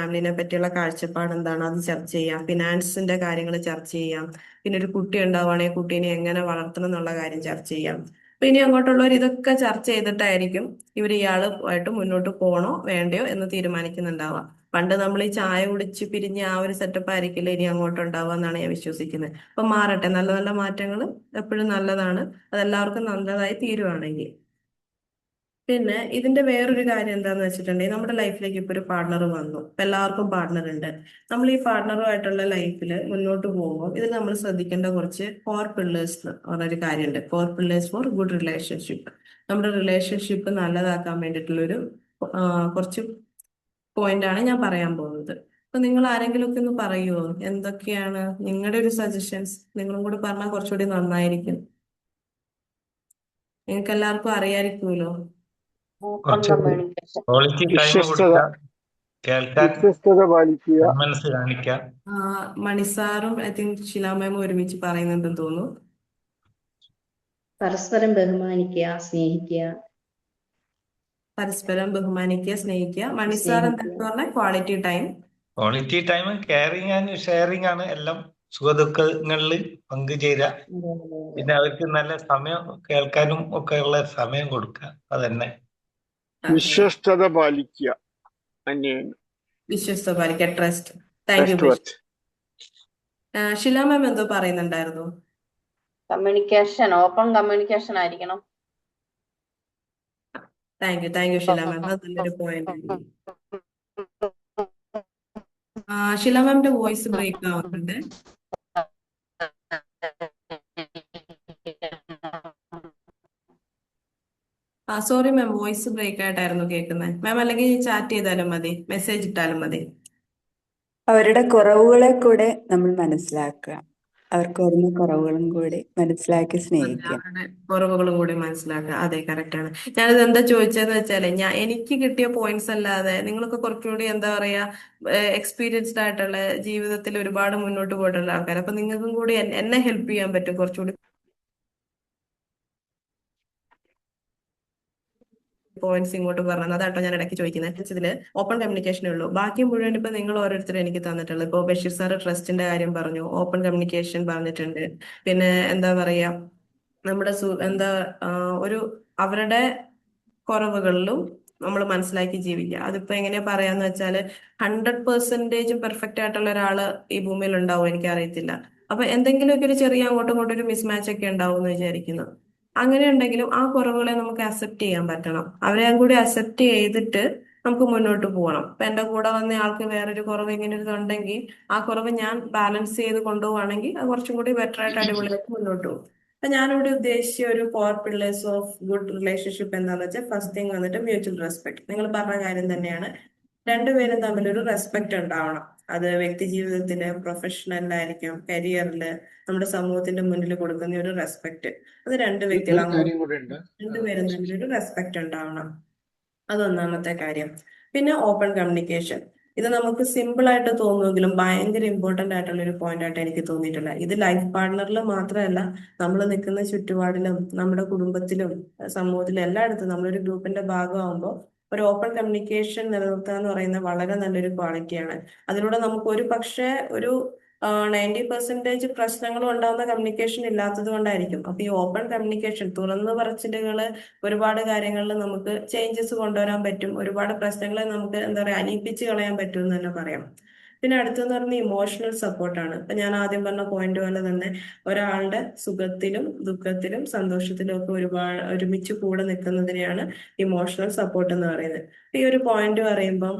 പറ്റിയുള്ള കാഴ്ചപ്പാട് എന്താണ്, അത് ചർച്ച ചെയ്യാം. ഫിനാൻസിന്റെ കാര്യങ്ങൾ ചർച്ച ചെയ്യാം. പിന്നെ ഒരു കുട്ടി ഉണ്ടാവുകയാണെങ്കിൽ കുട്ടീനെ എങ്ങനെ വളർത്തണം എന്നുള്ള കാര്യം ചർച്ച ചെയ്യാം. അപ്പൊ ഇനി അങ്ങോട്ടുള്ളവർ ഇതൊക്കെ ചർച്ച ചെയ്തിട്ടായിരിക്കും ഇവർ ഇയാളുമായിട്ട് മുന്നോട്ട് പോകണോ വേണ്ടയോ എന്ന് തീരുമാനിക്കുന്നുണ്ടാവുക. പണ്ട് നമ്മൾ ഈ ചായ കുടിച്ച് പിരിഞ്ഞ ആ ഒരു സെറ്റപ്പ് ആയിരിക്കില്ല ഇനി അങ്ങോട്ട് ഉണ്ടാവുക എന്നാണ് ഞാൻ വിശ്വസിക്കുന്നത്. അപ്പൊ മാറട്ടെ, നല്ല നല്ല മാറ്റങ്ങൾ എപ്പോഴും നല്ലതാണ്, അതെല്ലാവർക്കും നല്ലതായി തീരുവാണെങ്കിൽ. പിന്നെ ഇതിന്റെ വേറൊരു കാര്യം എന്താന്ന് വെച്ചിട്ടുണ്ടെങ്കിൽ നമ്മുടെ ലൈഫിലേക്ക് ഇപ്പൊ ഒരു പാർട്ണർ വന്നു, ഇപ്പൊ എല്ലാവർക്കും പാർട്ണർ ഉണ്ട്. നമ്മൾ ഈ പാർട്ണറുമായിട്ടുള്ള ലൈഫിൽ മുന്നോട്ട് പോകുമ്പോൾ ഇതിൽ നമ്മൾ ശ്രദ്ധിക്കേണ്ട കുറച്ച് 4 പില്ലേഴ്സ് പറഞ്ഞൊരു കാര്യമുണ്ട്. 4 പില്ലേഴ്സ് ഫോർ ഗുഡ് റിലേഷൻഷിപ്പ്. നമ്മുടെ റിലേഷൻഷിപ്പ് നല്ലതാക്കാൻ വേണ്ടിയിട്ടുള്ളൊരു കുറച്ച് പോയിന്റ് ആണ് ഞാൻ പറയാൻ പോകുന്നത്. അപ്പൊ നിങ്ങൾ ആരെങ്കിലും ഒക്കെ ഒന്ന് പറയുമോ, എന്തൊക്കെയാണ് നിങ്ങളുടെ ഒരു സജഷൻസ്? നിങ്ങളും കൂടി പറഞ്ഞാൽ കുറച്ചുകൂടി നന്നായിരിക്കും. നിങ്ങൾക്ക് എല്ലാവർക്കും അറിയാമായിരിക്കുമല്ലോ. ഓപ്പൺ കുറച്ച് കമ്മ്യൂണിക്കേഷൻ. ക്വാളിറ്റി ടൈം വിശ്വസ്തത കൊടുക്കുക, കേൾക്കാൻ വിശ്വസ്തത പാലിക്കുക. മനസ്സ് കാണിക്കുക. മണിസാറും ഐ തിങ്ക് ശിലാമേമും ഒരുമിച്ച് പറയുന്നുണ്ടെന്ന് തോന്നുന്നു. പരസ്പരം ബഹുമാനിക്കുക, സ്നേഹിക്കുക. പരസ്പരം ബഹുമാനിക്കുക, സ്നേഹിക്കുക. മണിസാർ എന്താ പറഞ്ഞ quality time. Quality time caring and sharing ആണ്. എല്ലാം സുഖദുഃഖങ്ങളിൽ പങ്കുചേരുക. പിന്നെ അവർക്ക് നല്ല സമയം കേൾക്കാനും ഒക്കെ ഉള്ള സമയം കൊടുക്കുക. അതന്നെ. വിശ്വസ്തത പാലിക്കുക. അന്യോന്യം. വിശ്വസ്ത പാലിക്കുക, ട്രസ്റ്റ്. Thank you. Trustworthy. ശിലാമേം എന്തോ പറയുന്നുണ്ടായിരുന്നു. കമ്മ്യൂണിക്കേഷൻ, ഓപ്പൺ കമ്മ്യൂണിക്കേഷൻ ആയിരിക്കണം. താങ്ക് യു ശിലാമേം, അത് നല്ലൊരു പോയിന്റ്. ശിലാമേമിന്റെ വോയിസ് ബ്രേക്ക് ആവുന്നുണ്ട്. സോറി മാം, വോയിസ് ബ്രേക്ക് ആയിട്ടായിരുന്നു കേൾക്കുന്നത്. മാം അല്ലെങ്കിൽ ചാറ്റ് ചെയ്താലും മതി, മെസ്സേജ് ഇട്ടാലും മതി. അവരുടെ കുറവുകളെ കൂടെ നമ്മൾ മനസ്സിലാക്കുക. അവർക്ക് വരുന്ന കുറവുകളും കൂടി മനസ്സിലാക്കി സ്നേഹിക്കുക. അവരുടെ കുറവുകളും കൂടി മനസ്സിലാക്കുക. അതെ, കറക്റ്റ് ആണ്. ഞാനിത് എന്താ ചോദിച്ചതെന്ന് വെച്ചാല്, എനിക്ക് കിട്ടിയ പോയിന്റ്സ് അല്ലാതെ നിങ്ങളൊക്കെ കുറച്ചുകൂടി എന്താ പറയാ എക്സ്പീരിയൻസ്ഡ് ആയിട്ടുള്ള, ജീവിതത്തിൽ ഒരുപാട് മുന്നോട്ട് പോയിട്ടുള്ള ആൾക്കാർ. അപ്പൊ നിങ്ങൾക്കും കൂടി എന്നെ ഹെൽപ്പ് ചെയ്യാൻ പറ്റും കുറച്ചുകൂടി പോയിന്റ്സ് ഇങ്ങോട്ട് പറഞ്ഞത്. അതാട്ടോ ഞാൻ ഇടയ്ക്ക് ചോദിക്കുന്നത്. ഇതിൽ ഓപ്പൺ കമ്മ്യൂണിക്കേഷനേ ഉള്ളൂ. ബാക്കി മുഴുവൻ ഇപ്പൊ നിങ്ങൾ ഓരോരുത്തരും എനിക്ക് തന്നിട്ടുള്ളത്. ഇപ്പൊ ബഷീർ സാറ് ട്രസ്റ്റിന്റെ കാര്യം പറഞ്ഞു, ഓപ്പൺ കമ്മ്യൂണിക്കേഷൻ പറഞ്ഞിട്ടുണ്ട്. പിന്നെ എന്താ പറയാ, നമ്മുടെ എന്താ ഒരു അവരുടെ കുറവുകളിലും നമ്മൾ മനസ്സിലാക്കി ജീവിക്കുക. അതിപ്പോ എങ്ങനെയാ പറയാന്ന് വെച്ചാല് 100% പെർഫെക്റ്റ് ആയിട്ടുള്ള ഒരാള് ഈ ഭൂമിയിൽ ഉണ്ടാവും എനിക്കറിയത്തില്ല. അപ്പൊ എന്തെങ്കിലുമൊക്കെ ഒരു ചെറിയ അങ്ങോട്ടും ഇങ്ങോട്ടും ഒരു മിസ്മാച്ച് ഒക്കെ ഉണ്ടാവും എന്ന് വിചാരിക്കുന്നു. അങ്ങനെ ഉണ്ടെങ്കിലും ആ കുറവുകളെ നമുക്ക് അക്സെപ്റ്റ് ചെയ്യാൻ പറ്റണം. അവരെയും കൂടി അക്സെപ്റ്റ് ചെയ്തിട്ട് നമുക്ക് മുന്നോട്ട് പോകണം. ഇപ്പൊ എന്റെ കൂടെ വന്ന ആൾക്ക് വേറൊരു കുറവ് ഇങ്ങനെ ഒരു ഇതുണ്ടെങ്കിൽ ആ കുറവ് ഞാൻ ബാലൻസ് ചെയ്ത് കൊണ്ടുപോവാണെങ്കിൽ അത് കുറച്ചും കൂടി ബെറ്റർ ആയിട്ട് അടിപൊളിയായിട്ട് മുന്നോട്ട് പോകും. അപ്പൊ ഞാനിവിടെ ഉദ്ദേശിച്ച ഒരു 4 പില്ലേഴ്സ് ഓഫ് ഗുഡ് റിലേഷൻഷിപ്പ് എന്താണെന്ന് വെച്ചാൽ, ഫസ്റ്റ് തിങ് വന്നിട്ട് മ്യൂച്വൽ റെസ്പെക്ട്. നിങ്ങൾ പറഞ്ഞ കാര്യം തന്നെയാണ്. രണ്ടുപേരും തമ്മിലൊരു റെസ്പെക്ട് ഉണ്ടാവണം. അത് വ്യക്തി ജീവിതത്തില്, പ്രൊഫഷണലിലായിരിക്കും, കരിയറില്, നമ്മുടെ സമൂഹത്തിന്റെ മുന്നിൽ കൊടുക്കുന്ന ഒരു റെസ്പെക്ട്. അത് രണ്ട് വ്യക്തികൾ ഒരു കാര്യം കൂടെ ഉണ്ട്. രണ്ടുപേരും തമ്മിലൊരു റെസ്പെക്ട് ഉണ്ടാവണം. അതൊന്നാമത്തെ കാര്യം. പിന്നെ ഓപ്പൺ കമ്മ്യൂണിക്കേഷൻ. ഇത് നമുക്ക് സിമ്പിൾ ആയിട്ട് തോന്നുമെങ്കിലും ഭയങ്കര ഇമ്പോർട്ടന്റ് ആയിട്ടുള്ള ഒരു പോയിന്റ് ആയിട്ട് എനിക്ക് തോന്നിയിട്ടുണ്ട്. ഇത് ലൈഫ് പാർട്ട്ണറിൽ മാത്രമല്ല, നമ്മൾ നിൽക്കുന്ന ചുറ്റുപാടിലും, നമ്മുടെ കുടുംബത്തിലും, സമൂഹത്തിലും എല്ലായിടത്തും നമ്മളൊരു ഗ്രൂപ്പിന്റെ ഭാഗമാകുമ്പോൾ ഒരു ഓപ്പൺ കമ്മ്യൂണിക്കേഷൻ നിലനിർത്തുക എന്ന് പറയുന്നത് വളരെ നല്ലൊരു ക്വാളിറ്റിയാണ്. അതിലൂടെ നമുക്ക് ഒരു പക്ഷേ ഒരു 90% പ്രശ്നങ്ങൾ ഉണ്ടാകുന്ന കമ്മ്യൂണിക്കേഷൻ ഇല്ലാത്തത് കൊണ്ടായിരിക്കും. അപ്പൊ ഈ ഓപ്പൺ കമ്മ്യൂണിക്കേഷൻ, തുറന്നു പറച്ചിലുകള് ഒരുപാട് കാര്യങ്ങളിൽ നമുക്ക് ചേഞ്ചസ് കൊണ്ടുവരാൻ പറ്റും. ഒരുപാട് പ്രശ്നങ്ങളെ നമുക്ക് എന്താ പറയാ അലിയിപ്പിച്ച് കളയാൻ പറ്റും എന്ന് തന്നെ പറയാം. പിന്നെ അടുത്തെന്ന് പറഞ്ഞാൽ ഇമോഷണൽ സപ്പോർട്ടാണ്. ഇപ്പൊ ഞാൻ ആദ്യം പറഞ്ഞ പോയിന്റ് പോലെ തന്നെ ഒരാളുടെ സുഖത്തിലും ദുഃഖത്തിലും സന്തോഷത്തിലും ഒക്കെ ഒരുമിച്ച് കൂടെ നിൽക്കുന്നതിനെയാണ് ഇമോഷണൽ സപ്പോർട്ട് എന്ന് പറയുന്നത്. ഈ ഒരു പോയിന്റ് പറയുമ്പം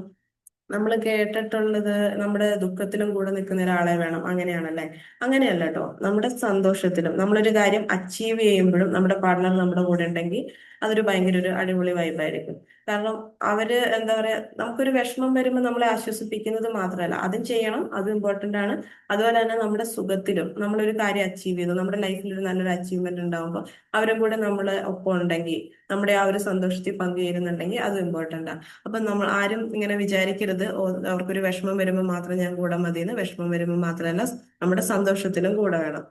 നമ്മൾ കേട്ടിട്ടുള്ളത് നമ്മുടെ ദുഃഖത്തിലും കൂടെ നിൽക്കുന്ന ഒരാളെ വേണം, അങ്ങനെയാണല്ലേ? അങ്ങനെയല്ല കേട്ടോ. നമ്മുടെ സന്തോഷത്തിലും നമ്മളൊരു കാര്യം അച്ചീവ് ചെയ്യുമ്പോഴും നമ്മുടെ പാർട്ണർ നമ്മുടെ കൂടെ ഉണ്ടെങ്കിൽ അതൊരു ഭയങ്കര ഒരു അടിപൊളി വൈബായിരിക്കും. കാരണം അവര് എന്താ പറയാ, നമുക്കൊരു വിഷമം വരുമ്പോൾ നമ്മളെ ആശ്വസിപ്പിക്കുന്നത് മാത്രമല്ല, അതും ചെയ്യണം, അതും ഇമ്പോർട്ടന്റ് ആണ്. അതുപോലെ തന്നെ നമ്മുടെ സുഖത്തിലും നമ്മളൊരു കാര്യം അച്ചീവ് ചെയ്തു, നമ്മുടെ ലൈഫിൽ ഒരു നല്ലൊരു അച്ചീവ്മെന്റ് ഉണ്ടാകുമ്പോൾ അവരും കൂടെ നമ്മൾ ഒപ്പം ഉണ്ടെങ്കിൽ, നമ്മുടെ ആ ഒരു സന്തോഷത്തിൽ പങ്കുചേരുന്നുണ്ടെങ്കിൽ അതും ഇമ്പോർട്ടന്റ് ആണ്. അപ്പൊ നമ്മൾ ആരും ഇങ്ങനെ വിചാരിക്കരുത്, അവർക്കൊരു വിഷമം വരുമ്പോൾ മാത്രം ഞാൻ കൂടെ മതിയെന്ന്. വിഷമം വരുമ്പോൾ മാത്രമല്ല, നമ്മുടെ സന്തോഷത്തിലും കൂടെ വേണം.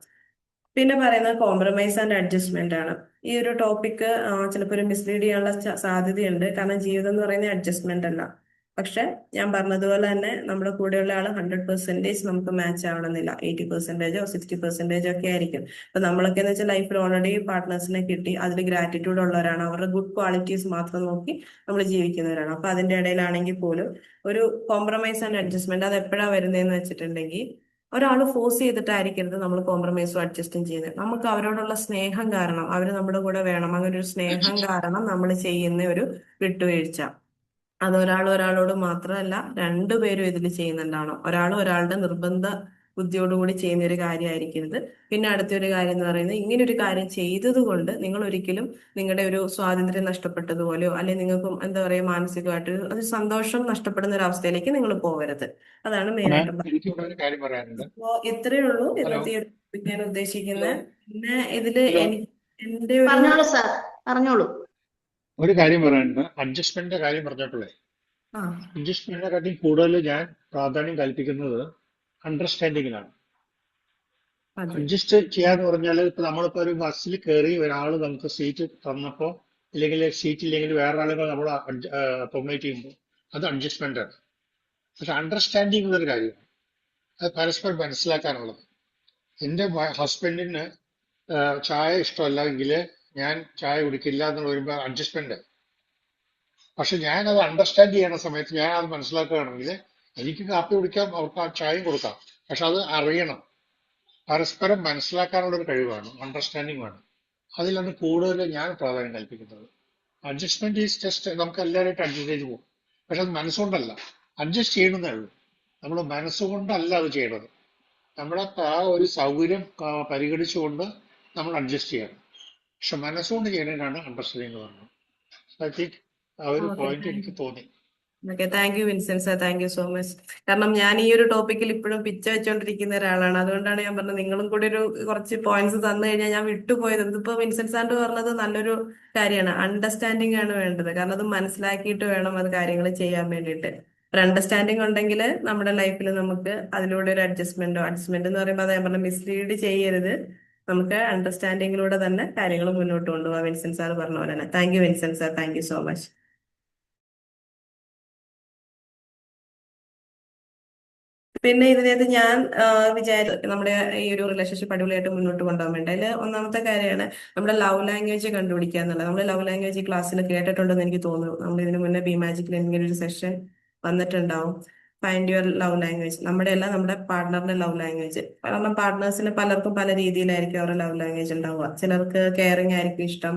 പിന്നെ പറയുന്നത് കോംപ്രമൈസ് ആൻഡ് അഡ്ജസ്റ്റ്മെന്റ് ആണ്. ഈ ഒരു ടോപ്പിക്ക് ചിലപ്പോൾ ഒരു മിസ്ലീഡ് ചെയ്യാനുള്ള സാധ്യതയുണ്ട്. കാരണം ജീവിതം എന്ന് പറയുന്നത് അഡ്ജസ്റ്റ്മെന്റ് അല്ല. പക്ഷെ ഞാൻ പറഞ്ഞതുപോലെ തന്നെ നമ്മുടെ കൂടെയുള്ള ആൾ 100% നമുക്ക് മാച്ച് ആവണമെന്നില്ല. 80%ഓ 60% ഒക്കെ ആയിരിക്കും. അപ്പൊ നമ്മളൊക്കെ എന്ന് വെച്ചാൽ ലൈഫിൽ ഓൾറെഡി പാർട്ട്നേഴ്സിനെ കിട്ടി, അതിൽ ഗ്രാറ്റിറ്റ്യൂഡ് ഉള്ളവരാണ്, അവരുടെ ഗുഡ് ക്വാളിറ്റീസ് മാത്രം നോക്കി നമ്മൾ ജീവിക്കുന്നവരാണ്. അപ്പൊ അതിന്റെ ഇടയിലാണെങ്കിൽ പോലും ഒരു കോംപ്രമൈസ് ആൻഡ് അഡ്ജസ്റ്റ്മെന്റ് അത് എപ്പോഴാണ് വരുന്നതെന്ന് വെച്ചിട്ടുണ്ടെങ്കിൽ, ഒരാൾ ഫോഴ്സ് ചെയ്തിട്ടായിരിക്കരുത് നമ്മൾ കോംപ്രമൈസും അഡ്ജസ്റ്റും ചെയ്യുന്നത്. നമുക്ക് അവരോടുള്ള സ്നേഹം കാരണം, അവർ നമ്മുടെ കൂടെ വേണം, അങ്ങനെ ഒരു സ്നേഹം കാരണം നമ്മൾ ചെയ്യുന്ന ഒരു വിട്ടുവീഴ്ച. അത് ഒരാളോട് മാത്രമല്ല, രണ്ടുപേരും ഇതിൽ ചെയ്യുന്നുണ്ടാവണം. ഒരാൾ ഒരാളുടെ നിർബന്ധ ബുദ്ധിയോടുകൂടി ചെയ്യുന്ന ഒരു കാര്യമായിരിക്കരുത്. പിന്നെ അടുത്തൊരു കാര്യം എന്ന് പറയുന്നത്, ഇങ്ങനെ ഒരു കാര്യം ചെയ്തത് കൊണ്ട് നിങ്ങൾ ഒരിക്കലും നിങ്ങളുടെ ഒരു സ്വാതന്ത്ര്യം നഷ്ടപ്പെട്ടതുപോലെയോ അല്ലെങ്കിൽ നിങ്ങൾക്ക് എന്താ പറയുക മാനസികമായിട്ട് ഒരു സന്തോഷം നഷ്ടപ്പെടുന്ന ഒരു അവസ്ഥയിലേക്ക് നിങ്ങൾ പോകരുത്. അതാണ് മെയിൻ മാം, ആയിട്ടുള്ള. എനിക്കിവിടെ ഒരു കാര്യം പറയാനുണ്ട്. അപ്പോ ഇത്രയേ ഉള്ളൂ ഹലോ ഇന്നത്തെ ഒരു topic ഞാൻ ഹലോ ഉദ്ദേശിക്കുന്നത്. പിന്നെ ഇതില് ഹലോ എന്റെ ഒരു പറഞ്ഞോളൂ സാർ, പറഞ്ഞോളൂ. ഒരു കാര്യം പറയാനുണ്ട്. അഡ്ജസ്റ്റ്മെന്റിന്റെ കാര്യം പറഞ്ഞപ്പോഴേ, ആ അഡ്ജസ്റ്റ്മെന്റിനെക്കാട്ടിയും കൂടുതൽ ഞാൻ പ്രാധാന്യം കൽപ്പിക്കുന്നത് അണ്ടർസ്റ്റാൻഡിങ്ങിനാണ്. അതെ അഡ്ജസ്റ്റ് ചെയ്യാന്ന് പറഞ്ഞാൽ ഇപ്പൊ നമ്മളിപ്പോ ഒരു ബസ്സിൽ കയറി ഒരാൾ നമുക്ക് സീറ്റ് തന്നപ്പോ, ഇല്ലെങ്കിൽ സീറ്റ് ഇല്ലെങ്കിൽ വേറെ ആളുകൾ നമ്മൾ അക്കോമഡേറ്റ് ചെയ്യുമ്പോൾ അത് അഡ്ജസ്റ്റ്മെന്റ് ആണ്. പക്ഷെ അണ്ടർസ്റ്റാൻഡിങ് എന്നൊരു കാര്യമാണ്. അത് പരസ്പരം മനസ്സിലാക്കാനുള്ളത്. എന്റെ ഹസ്ബൻഡിന് ചായ ഇഷ്ടമല്ല എങ്കിൽ ഞാൻ ചായ കുടിക്കില്ല എന്ന് പറയുമ്പോൾ അഡ്ജസ്റ്റ്മെന്റ്. പക്ഷെ ഞാൻ അത് അണ്ടർസ്റ്റാൻഡ് ചെയ്യുന്ന സമയത്ത് ഞാൻ അത് മനസ്സിലാക്കുകയാണെങ്കിൽ എനിക്ക് കാപ്പി കുടിക്കാം, അവർക്ക് ആ ചായയും കൊടുക്കാം. പക്ഷെ അത് അറിയണം. പരസ്പരം മനസ്സിലാക്കാനുള്ള ഒരു കഴിവാണ്, അണ്ടർസ്റ്റാൻഡിങ് ആണ്. അതിലാണ് കൂടുതൽ ഞാൻ പ്രാധാന്യം കൽപ്പിക്കുന്നത്. അഡ്ജസ്റ്റ്മെന്റ് ഈസ് ജസ്റ്റ് നമുക്ക് എല്ലാവരായിട്ട് അഡ്ജസ്റ്റ് ചെയ്ത് പോകും. പക്ഷെ അത് മനസ്സുകൊണ്ടല്ല, അഡ്ജസ്റ്റ് ചെയ്യണമെന്നേ ഉള്ളൂ. നമ്മൾ മനസ്സുകൊണ്ടല്ല അത് ചെയ്യണത്. നമ്മളെ ആ ഒരു സൗകര്യം പരിഗണിച്ചുകൊണ്ട് നമ്മൾ അഡ്ജസ്റ്റ് ചെയ്യണം. പക്ഷെ മനസ്സുകൊണ്ട് ചെയ്യുന്നതിനാണ് അണ്ടർസ്റ്റാൻഡിങ് എന്ന് പറയുന്നത്. ഐ തിങ്ക് ആ ഒരു ഓക്കെ പോയിന്റ് എനിക്ക് തോന്നി. Okay, thank you Vincent sir, thank you so much. കാരണം ഞാൻ ഈ ഒരു ടോപ്പിക്കിൽ ഇപ്പോഴും പിച്ച വെച്ചോണ്ടിരിക്കുന്ന ഒരാളാണ്. അതുകൊണ്ടാണ് ഞാൻ പറഞ്ഞത് നിങ്ങളും കൂടി ഒരു കുറച്ച് പോയിന്റ്സ് തന്നു കഴിഞ്ഞാൽ ഞാൻ വിട്ടുപോയത്. ഇതിപ്പോ വിൻസെന്റ് സാറിന്റെ പറഞ്ഞത് നല്ലൊരു കാര്യമാണ്. അണ്ടർസ്റ്റാൻഡിങ് ആണ് വേണ്ടത്. കാരണം അത് മനസ്സിലാക്കിയിട്ട് വേണം അത് കാര്യങ്ങൾ ചെയ്യാൻ വേണ്ടിയിട്ട്. ഒരു അണ്ടർസ്റ്റാൻഡിങ് ഉണ്ടെങ്കിൽ നമ്മുടെ ലൈഫിൽ നമുക്ക് അതിലൂടെ ഒരു അഡ്ജസ്റ്റ്മെന്റ് എന്ന് പറയുമ്പോൾ അത് ഞാൻ പറഞ്ഞ മിസ്ലീഡ് ചെയ്യരുത്. നമുക്ക് അണ്ടർസ്റ്റാൻഡിങ്ങിലൂടെ തന്നെ കാര്യങ്ങൾ മുന്നോട്ട് കൊണ്ടുപോകാം. വിൻസെന്റ് സാർ പറഞ്ഞ പോലെ തന്നെ. Thank you Vincent sir, thank you so much. പിന്നെ ഇതിനകത്ത് ഞാൻ വിചാരിച്ചു നമ്മുടെ ഈ ഒരു റിലേഷൻഷിപ്പ് അടിപൊളിയായിട്ട് മുന്നോട്ട് കൊണ്ടുപോകാൻ വേണ്ടി അതിൽ ഒന്നാമത്തെ കാര്യമാണ് നമ്മുടെ ലവ് ലാംഗ്വേജ് കണ്ടുപിടിക്കുക എന്നുള്ളത്. നമ്മൾ ലവ് ലാംഗ്വേജ് ക്ലാസ്സിൽ കേട്ടിട്ടുണ്ടെന്ന് എനിക്ക് തോന്നുന്നു. നമ്മൾ ഇതിനു മുന്നേ ബി മാജിക്കിൽ എന്തെങ്കിലും ഒരു സെഷൻ വന്നിട്ടുണ്ടാവും. Find your love language. നമ്മുടെ അല്ല, നമ്മുടെ പാർട്ട്ണറിന്റെ ലവ് ലാംഗ്വേജ്. കാരണം പാർട്ട്നേഴ്സിന് പലർക്കും പല രീതിയിലായിരിക്കും അവരുടെ ലവ് ലാംഗ്വേജ് ഉണ്ടാവുക. ചിലർക്ക് കെയറിങ് ആയിരിക്കും ഇഷ്ടം,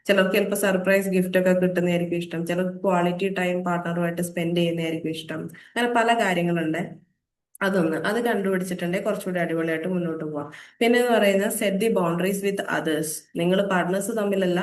ചിലർക്ക് ചിലപ്പോൾ സർപ്രൈസ് ഗിഫ്റ്റ് ഒക്കെ കിട്ടുന്നതായിരിക്കും ഇഷ്ടം, ചിലർക്ക് ക്വാളിറ്റി ടൈം പാർട്ട്ണറുമായിട്ട് സ്പെൻഡ് ചെയ്യുന്നതായിരിക്കും ഇഷ്ടം. അങ്ങനെ പല കാര്യങ്ങളുണ്ട്. അത് കണ്ടുപിടിച്ചിട്ടുണ്ടെങ്കിൽ കുറച്ചുകൂടി അടിപൊളിയായിട്ട് മുന്നോട്ട് പോവാം. പിന്നെ എന്ന് പറയുന്നത് set the boundaries with others. നിങ്ങൾ പാർട്ട്നേഴ്സ് തമ്മിലല്ല,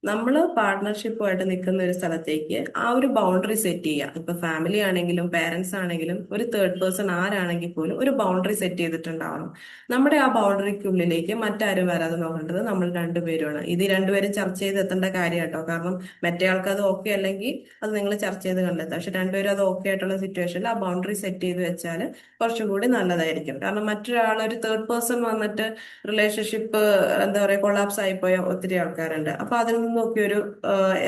നമ്മൾ പാർട്ട്ണർഷിപ്പുമായിട്ട് നിൽക്കുന്ന ഒരു സ്ഥലത്തേക്ക് ആ ഒരു ബൗണ്ടറി സെറ്റ് ചെയ്യുക. ഇപ്പൊ ഫാമിലി ആണെങ്കിലും പേരൻസ് ആണെങ്കിലും ഒരു തേർഡ് പേഴ്സൺ ആരാണെങ്കിൽ പോലും ഒരു ബൗണ്ടറി സെറ്റ് ചെയ്തിട്ടുണ്ടാവണം. നമ്മുടെ ആ ബൗണ്ടറിക്കുള്ളിലേക്ക് മറ്റാരും വരാതെ നോക്കേണ്ടത് നമ്മൾ രണ്ടുപേരുമാണ്. ഇത് രണ്ടുപേരും ചർച്ച ചെയ്ത് എത്തേണ്ട കാര്യം കേട്ടോ. കാരണം മറ്റേ ആൾക്ക് അത് ഓക്കെ അല്ലെങ്കിൽ അത് നിങ്ങൾ ചർച്ച ചെയ്ത് കണ്ടെത്താം. പക്ഷെ രണ്ടുപേരും അത് ഓക്കെ ആയിട്ടുള്ള സിറ്റുവേഷനിൽ ആ ബൗണ്ടറി സെറ്റ് ചെയ്ത് വെച്ചാൽ കുറച്ചും കൂടി നല്ലതായിരിക്കും. കാരണം മറ്റൊരാൾ ഒരു തേർഡ് പേഴ്സൺ വന്നിട്ട് റിലേഷൻഷിപ്പ് എന്താ പറയുക കൊളാപ്സ് ആയിപ്പോയ ഒത്തിരി ആൾക്കാരുണ്ട്. അപ്പൊ അതിൽ നിന്നൊക്കെ ഒരു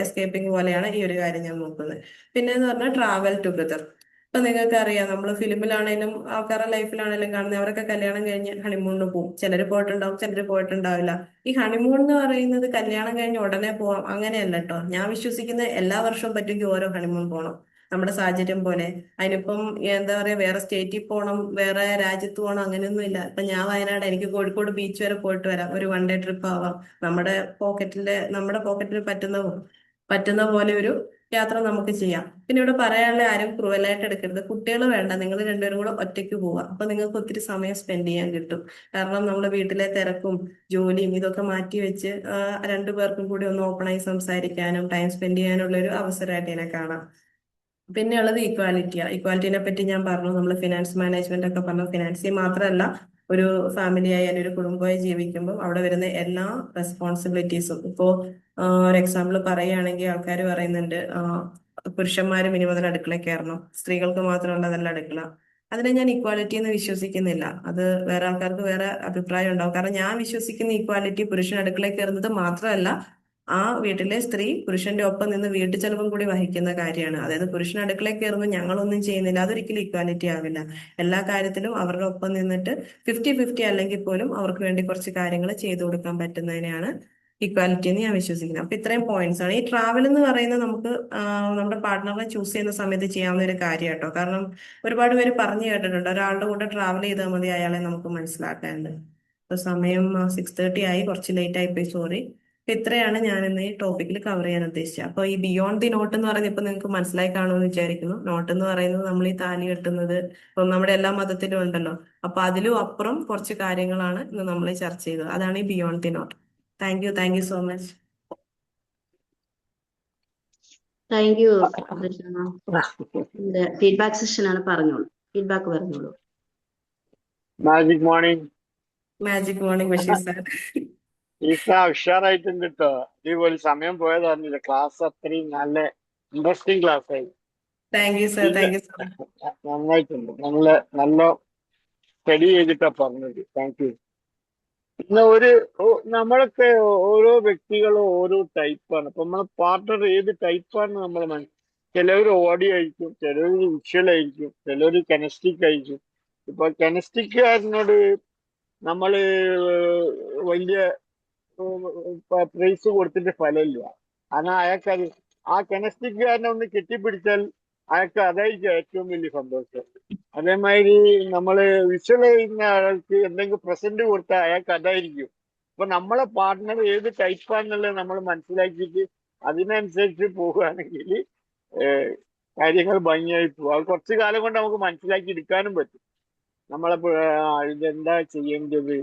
എസ്കേപ്പിംഗ് പോലെയാണ് ഈ ഒരു കാര്യം ഞാൻ നോക്കുന്നത്. പിന്നെ എന്ന് പറഞ്ഞാൽ ട്രാവൽ ടുഗദർ. ഇപ്പൊ നിങ്ങൾക്ക് അറിയാം, നമ്മൾ ഫിലിമിലാണേലും ആൾക്കാരുടെ ലൈഫിലാണേലും കാണുന്നത്, അവരൊക്കെ കല്യാണം കഴിഞ്ഞ് ഹണിമൂണിന് പോകും. ചിലർ പോയിട്ടുണ്ടാവും, ചിലർ പോയിട്ടുണ്ടാവില്ല. ഈ ഹണിമൂൺ എന്ന് പറയുന്നത് കല്യാണം കഴിഞ്ഞ് ഉടനെ പോവാം അങ്ങനെയല്ല കേട്ടോ. ഞാൻ വിശ്വസിക്കുന്ന എല്ലാ വർഷവും പറ്റുമെങ്കിൽ ഓരോ ഹണിമൂൺ പോകണം, നമ്മുടെ സാഹചര്യം പോലെ. അതിനിപ്പം എന്താ പറയാ വേറെ സ്റ്റേറ്റിൽ പോകണം, വേറെ രാജ്യത്ത് പോകണം, അങ്ങനെയൊന്നും ഇല്ല. ഇപ്പൊ ഞാൻ വയനാട്, എനിക്ക് കോഴിക്കോട് ബീച്ച് വരെ പോയിട്ട് വരാം. ഒരു വൺ ഡേ ട്രിപ്പ് ആവാം. നമ്മുടെ പോക്കറ്റിൽ പറ്റുന്ന പോലെ ഒരു യാത്ര നമുക്ക് ചെയ്യാം. പിന്നെ ഇവിടെ പറയാനുള്ള ആരും ക്രൂവലായിട്ട് എടുക്കരുത്. കുട്ടികൾ വേണ്ട, നിങ്ങൾ രണ്ടുപേരും കൂടെ ഒറ്റയ്ക്ക് പോവാം. അപ്പൊ നിങ്ങൾക്ക് ഒത്തിരി സമയം സ്പെൻഡ് ചെയ്യാൻ കിട്ടും. കാരണം നമ്മുടെ വീട്ടിലെ തിരക്കും ജോലിയും ഇതൊക്കെ മാറ്റി വെച്ച് രണ്ടുപേർക്കും കൂടി ഒന്ന് ഓപ്പണായി സംസാരിക്കാനും ടൈം സ്പെൻഡ് ചെയ്യാനുള്ള ഒരു അവസരമായിട്ട് ഇതിനെ കാണാം. പിന്നെ ഉള്ളത് ഇക്വാലിറ്റിനെ പറ്റി ഞാൻ പറഞ്ഞു. നമ്മൾ ഫിനാൻസ് മാനേജ്മെന്റ് ഒക്കെ പറഞ്ഞു. ഫിനാൻസിൽ മാത്രമല്ല, ഒരു ഫാമിലിയായി അല്ലെങ്കിൽ ഒരു കുടുംബമായി ജീവിക്കുമ്പോൾ അവിടെ വരുന്ന എല്ലാ റെസ്പോൺസിബിലിറ്റീസും. ഇപ്പോ ഒരു എക്സാമ്പിൾ പറയുകയാണെങ്കിൽ ആൾക്കാർ പറയുന്നുണ്ട് പുരുഷന്മാര് ഇനി മുതൽ അടുക്കളയിൽ കയറണം, സ്ത്രീകൾക്ക് മാത്രമുള്ളതല്ല അടുക്കള. അതിനെ ഞാൻ ഇക്വാലിറ്റി എന്ന് വിശ്വസിക്കുന്നില്ല. അത് വേറെ ആൾക്കാർക്ക് വേറെ അഭിപ്രായം ഉണ്ടാവും. കാരണം ഞാൻ വിശ്വസിക്കുന്ന ഇക്വാലിറ്റി പുരുഷൻ അടുക്കളയിൽ കയറുന്നത് മാത്രമല്ല, ആ വീട്ടിലെ സ്ത്രീ പുരുഷന്റെ ഒപ്പം നിന്ന് വീട്ടു ചെലവും കൂടി വഹിക്കുന്ന കാര്യമാണ്. അതായത് പുരുഷൻ അടുക്കളയിൽ കയറുമ്പോൾ ഞങ്ങളൊന്നും ചെയ്യുന്നില്ല, അതൊരിക്കലും ഇക്വാലിറ്റി ആവില്ല. എല്ലാ കാര്യത്തിലും അവരുടെ ഒപ്പം നിന്നിട്ട് 50-50 അല്ലെങ്കിൽ പോലും അവർക്ക് വേണ്ടി കുറച്ച് കാര്യങ്ങൾ ചെയ്തു കൊടുക്കാൻ പറ്റുന്നതിനെയാണ് ഇക്വാലിറ്റി എന്ന് ഞാൻ വിശ്വസിക്കുന്നത്. അപ്പൊ ഇത്രയും പോയിന്റ്സ് ആണ്. ഈ ട്രാവൽ എന്ന് പറയുന്നത് നമുക്ക് നമ്മുടെ പാർട്ട്ണറെ ചൂസ് ചെയ്യുന്ന സമയത്ത് ചെയ്യാവുന്ന ഒരു കാര്യം കേട്ടോ. കാരണം ഒരുപാട് പേര് പറഞ്ഞു കേട്ടിട്ടുണ്ട്, ഒരാളുടെ കൂടെ ട്രാവൽ ചെയ്താൽ മതി അയാളെ നമുക്ക് മനസ്സിലാക്കാനുണ്ട്. ഇപ്പൊ സമയം 6:30 ആയി, കുറച്ച് ലേറ്റ് ആയിപ്പോയി, സോറി. അപ്പൊ ഇത്രയാണ് ഞാൻ ഇന്ന് ഈ ടോപ്പിക്കിൽ കവർ ചെയ്യാൻ ഉദ്ദേശിച്ചത്. അപ്പൊ ഈ ബിയോണ്ട് ദി നോട്ട് എന്ന് പറയുന്നത് ഇപ്പൊ നിങ്ങൾക്ക് മനസ്സിലായി കാണുമെന്ന് വിചാരിക്കുന്നു. നോട്ട് എന്ന് പറയുന്നത് നമ്മൾ ഈ താലി കെട്ടുന്നത് ഇപ്പം നമ്മുടെ എല്ലാ മതത്തിലും ഉണ്ടല്ലോ. അപ്പൊ അതിലും അപ്പുറം കുറച്ച് കാര്യങ്ങളാണ് ഇന്ന് നമ്മൾ ചർച്ച ചെയ്തത്. അതാണ് ഈ beyond the note. Thank you so much. Thank you feedback session ആണ്, പറഞ്ഞോളൂ. ഫീഡ്ബാക്ക് പറഞ്ഞോളൂ. Magic morning magic morning Basheer sir. ഈസ ഉഷാറായിട്ടുണ്ട് കേട്ടോ. അടിപൊളി, സമയം പോയത് അറിഞ്ഞില്ല. ക്ലാസ് അത്രയും നല്ല ഇൻട്രസ്റ്റിംഗ് ക്ലാസ് ആയി. Thank you sir, thank you so much. നന്നായിട്ടുണ്ട്. നല്ല സ്റ്റഡി ചെയ്തിട്ടാ പറഞ്ഞത്. Thank you. പിന്നെ നമ്മളൊക്കെ ഓരോ വ്യക്തികളും ഓരോ ടൈപ്പാണ്. അപ്പൊ നമ്മളെ പാർട്ണർ ഏത് ടൈപ്പാണ് നമ്മൾ ചിലവർ ഓഡിയോ ആയിരിക്കും, ചിലവർ വിഷ്വൽ ആയിരിക്കും, ചിലവർ കെനസ്റ്റിക് ആയിരിക്കും. ഇപ്പൊ കെനസ്റ്റിക്കാരനോട് നമ്മള് വലിയ പ്രൈസ് കൊടുത്തിട്ട് ഫലമില്ല. കാരണം അയാൾക്ക് ആ കെനസ്റ്റിക്കാരനെ ഒന്ന് കെട്ടിപ്പിടിച്ചാൽ അയാൾക്ക് അതായിരിക്കും ഏറ്റവും വലിയ സന്തോഷം. അതേമാതിരി നമ്മള് വിഷ്വൽ ചെയ്യുന്ന ആൾക്ക് എന്തെങ്കിലും പ്രസന്റ് കൊടുത്താൽ അയാൾക്ക് അതായിരിക്കും. അപ്പൊ നമ്മളെ പാർട്ട്ണർ ഏത് ടൈപ്പാന്നുള്ളത് നമ്മൾ മനസ്സിലാക്കിയിട്ട് അതിനനുസരിച്ച് പോവുകയാണെങ്കിൽ കാര്യങ്ങൾ ഭംഗിയായി പോകും. അത് കുറച്ചു കാലം കൊണ്ട് നമുക്ക് മനസ്സിലാക്കി എടുക്കാനും പറ്റും. നമ്മളെ ഇതെന്താ ചെയ്യേണ്ടത്.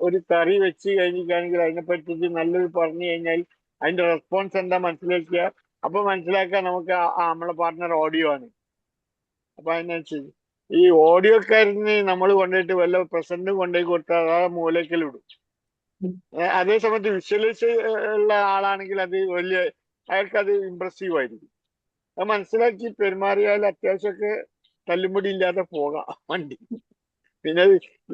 ഒരു കറി വെച്ച് കഴിഞ്ഞിട്ടാണെങ്കിൽ അതിനെ പറ്റിയിട്ട് നല്ലത് പറഞ്ഞു കഴിഞ്ഞാൽ അതിന്റെ റെസ്പോൺസ് എന്താ മനസ്സിലാക്കുക. അപ്പൊ മനസ്സിലാക്കാൻ നമുക്ക് നമ്മളെ പാർട്ട്ണർ ഓഡിയോ ആണ്. അപ്പൊ അതിനനുസരിച്ച് ഈ ഓഡിയോക്കാരന് നമ്മൾ കൊണ്ടുപോയിട്ട് വല്ല പ്രസന്റ് കൊണ്ടുപോയി കൊടുത്താൽ ആ മൂലക്കലിടും. അതേ സമയത്ത് വിഷ്വലൈസ് ഉള്ള ആളാണെങ്കിൽ അത് അയാൾക്ക് അത് ഇമ്പ്രസീവ് ആയിരിക്കും. അത് മനസ്സിലാക്കി പെരുമാറിയാൽ അത്യാവശ്യമൊക്കെ തല്ലുമുടി ഇല്ലാതെ പോകാം വണ്ടി. പിന്നെ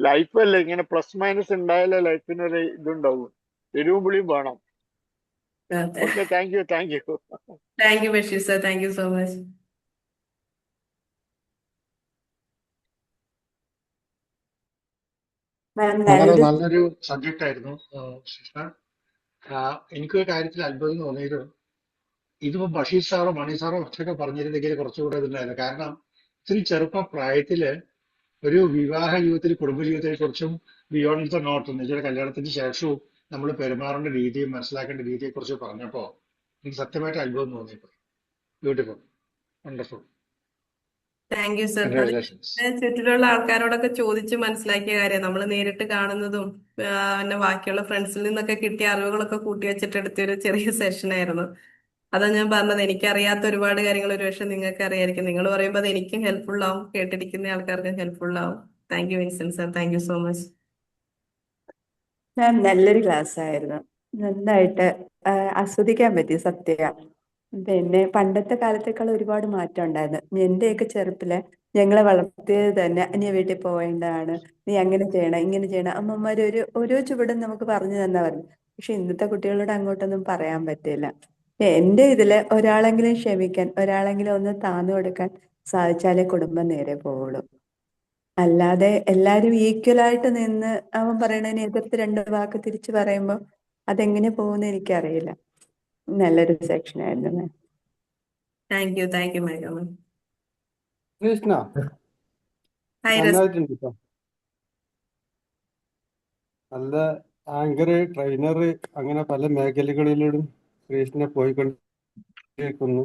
ലൈഫല്ലേ, ഇങ്ങനെ പ്ലസ് മൈനസ് ഉണ്ടായാലേ ലൈഫിനൊരു ഇതുണ്ടാവും. എരിവും പുളിയും വേണം. Okay, thank you. Thank you Basheer sir, thank you so much. വളരെ നല്ലൊരു സബ്ജക്റ്റ് ആയിരുന്നു കൃഷ്ണ. എനിക്കൊരു കാര്യത്തിൽ അത്ഭുതം തോന്നിയത്, ഇതിപ്പോ ബഷീർ സാറോ മണി സാറോ ഒക്കെ പറഞ്ഞിരുന്നെങ്കിൽ കുറച്ചുകൂടെ ഇതുണ്ടായിരുന്നു. കാരണം ഇത്തിരി ചെറുപ്പ പ്രായത്തില് ഒരു വിവാഹ ജീവിതത്തിൽ, കുടുംബജീവിതത്തെ കുറിച്ചും ബിയോണ്ട് ദ നോട്ട് എന്നുവെച്ചാൽ കല്യാണത്തിന് ശേഷവും നമ്മൾ പെരുമാറേണ്ട രീതിയും മനസ്സിലാക്കേണ്ട രീതിയെ കുറിച്ച് പറഞ്ഞപ്പോ എനിക്ക് സത്യമായിട്ട് അത്ഭുതം തോന്നിപ്പോയി. Beautiful, wonderful. Thank you sir. അത് കൺഗ്രാജുലേഷൻസ്. ചുറ്റിലുള്ള ആൾക്കാരോടൊക്കെ ചോദിച്ച് മനസ്സിലാക്കിയ കാര്യം. നമ്മൾ നേരിട്ട് കാണുന്നതും പിന്നെ ബാക്കിയുള്ള ഫ്രണ്ട്സിൽ നിന്നൊക്കെ കിട്ടിയ അറിവുകളൊക്കെ കൂട്ടി വെച്ചിട്ട് എടുത്തൊരു ചെറിയ സെഷനായിരുന്നു. അതാ ഞാൻ പറഞ്ഞത്, എനിക്കറിയാത്ത ഒരുപാട് കാര്യങ്ങൾ ഒരുപക്ഷെ നിങ്ങൾക്ക് അറിയായിരിക്കും. നിങ്ങൾ പറയുമ്പോൾ അത് എനിക്കും ഹെൽപ്ഫുൾ ആവും, കേട്ടിരിക്കുന്ന ആൾക്കാർക്കും ഹെൽപ്ഫുൾ ആവും. Thank you Vincent sir, thank you so much. നല്ലൊരു ക്ലാസ് ആയിരുന്നു. നന്നായിട്ട് ആസ്വദിക്കാൻ പറ്റി സത്യം. പിന്നെ പണ്ടത്തെ കാലത്തേക്കാൾ ഒരുപാട് മാറ്റം ഉണ്ടായിരുന്നു. എന്റെയൊക്കെ ചെറുപ്പില് ഞങ്ങളെ വളർത്തിയത് തന്നെ നീ വീട്ടിൽ പോവേണ്ടതാണ്, നീ അങ്ങനെ ചെയ്യണം, ഇങ്ങനെ ചെയ്യണം. അമ്മമാര് ഓരോ ചുവടും നമുക്ക് പറഞ്ഞു തന്നാ പറഞ്ഞു. പക്ഷെ ഇന്നത്തെ കുട്ടികളോട് അങ്ങോട്ടൊന്നും പറയാൻ പറ്റില്ല. എന്റെ ഇതില് ഒരാളെങ്കിലും ക്ഷമിക്കാൻ, ഒരാളെങ്കിലും ഒന്ന് താന്നു കൊടുക്കാൻ സാധിച്ചാലേ കുടുംബം നേരെ പോവുള്ളൂ. അല്ലാതെ എല്ലാരും ഈക്വലായിട്ട് നിന്ന് അവൻ പറയണതിനെ എതിർത്ത് രണ്ട് വാക്ക് തിരിച്ചു പറയുമ്പോ അതെങ്ങനെ പോകുന്ന എനിക്കറിയില്ല. നല്ലൊരു സെക്ഷൻ ആയിരുന്നു. താങ്ക് യു മേഘമ. കൃഷ്ണ ഹായ് റസ്. നന്നായിട്ടുണ്ട് കേട്ടോ. നല്ല ആങ്കർ, ട്രെയിനർ, അങ്ങനെ പല മേഖലകളിലും കൃഷ്ണനെ പോയിക്കൊണ്ടിരിക്കുന്നു.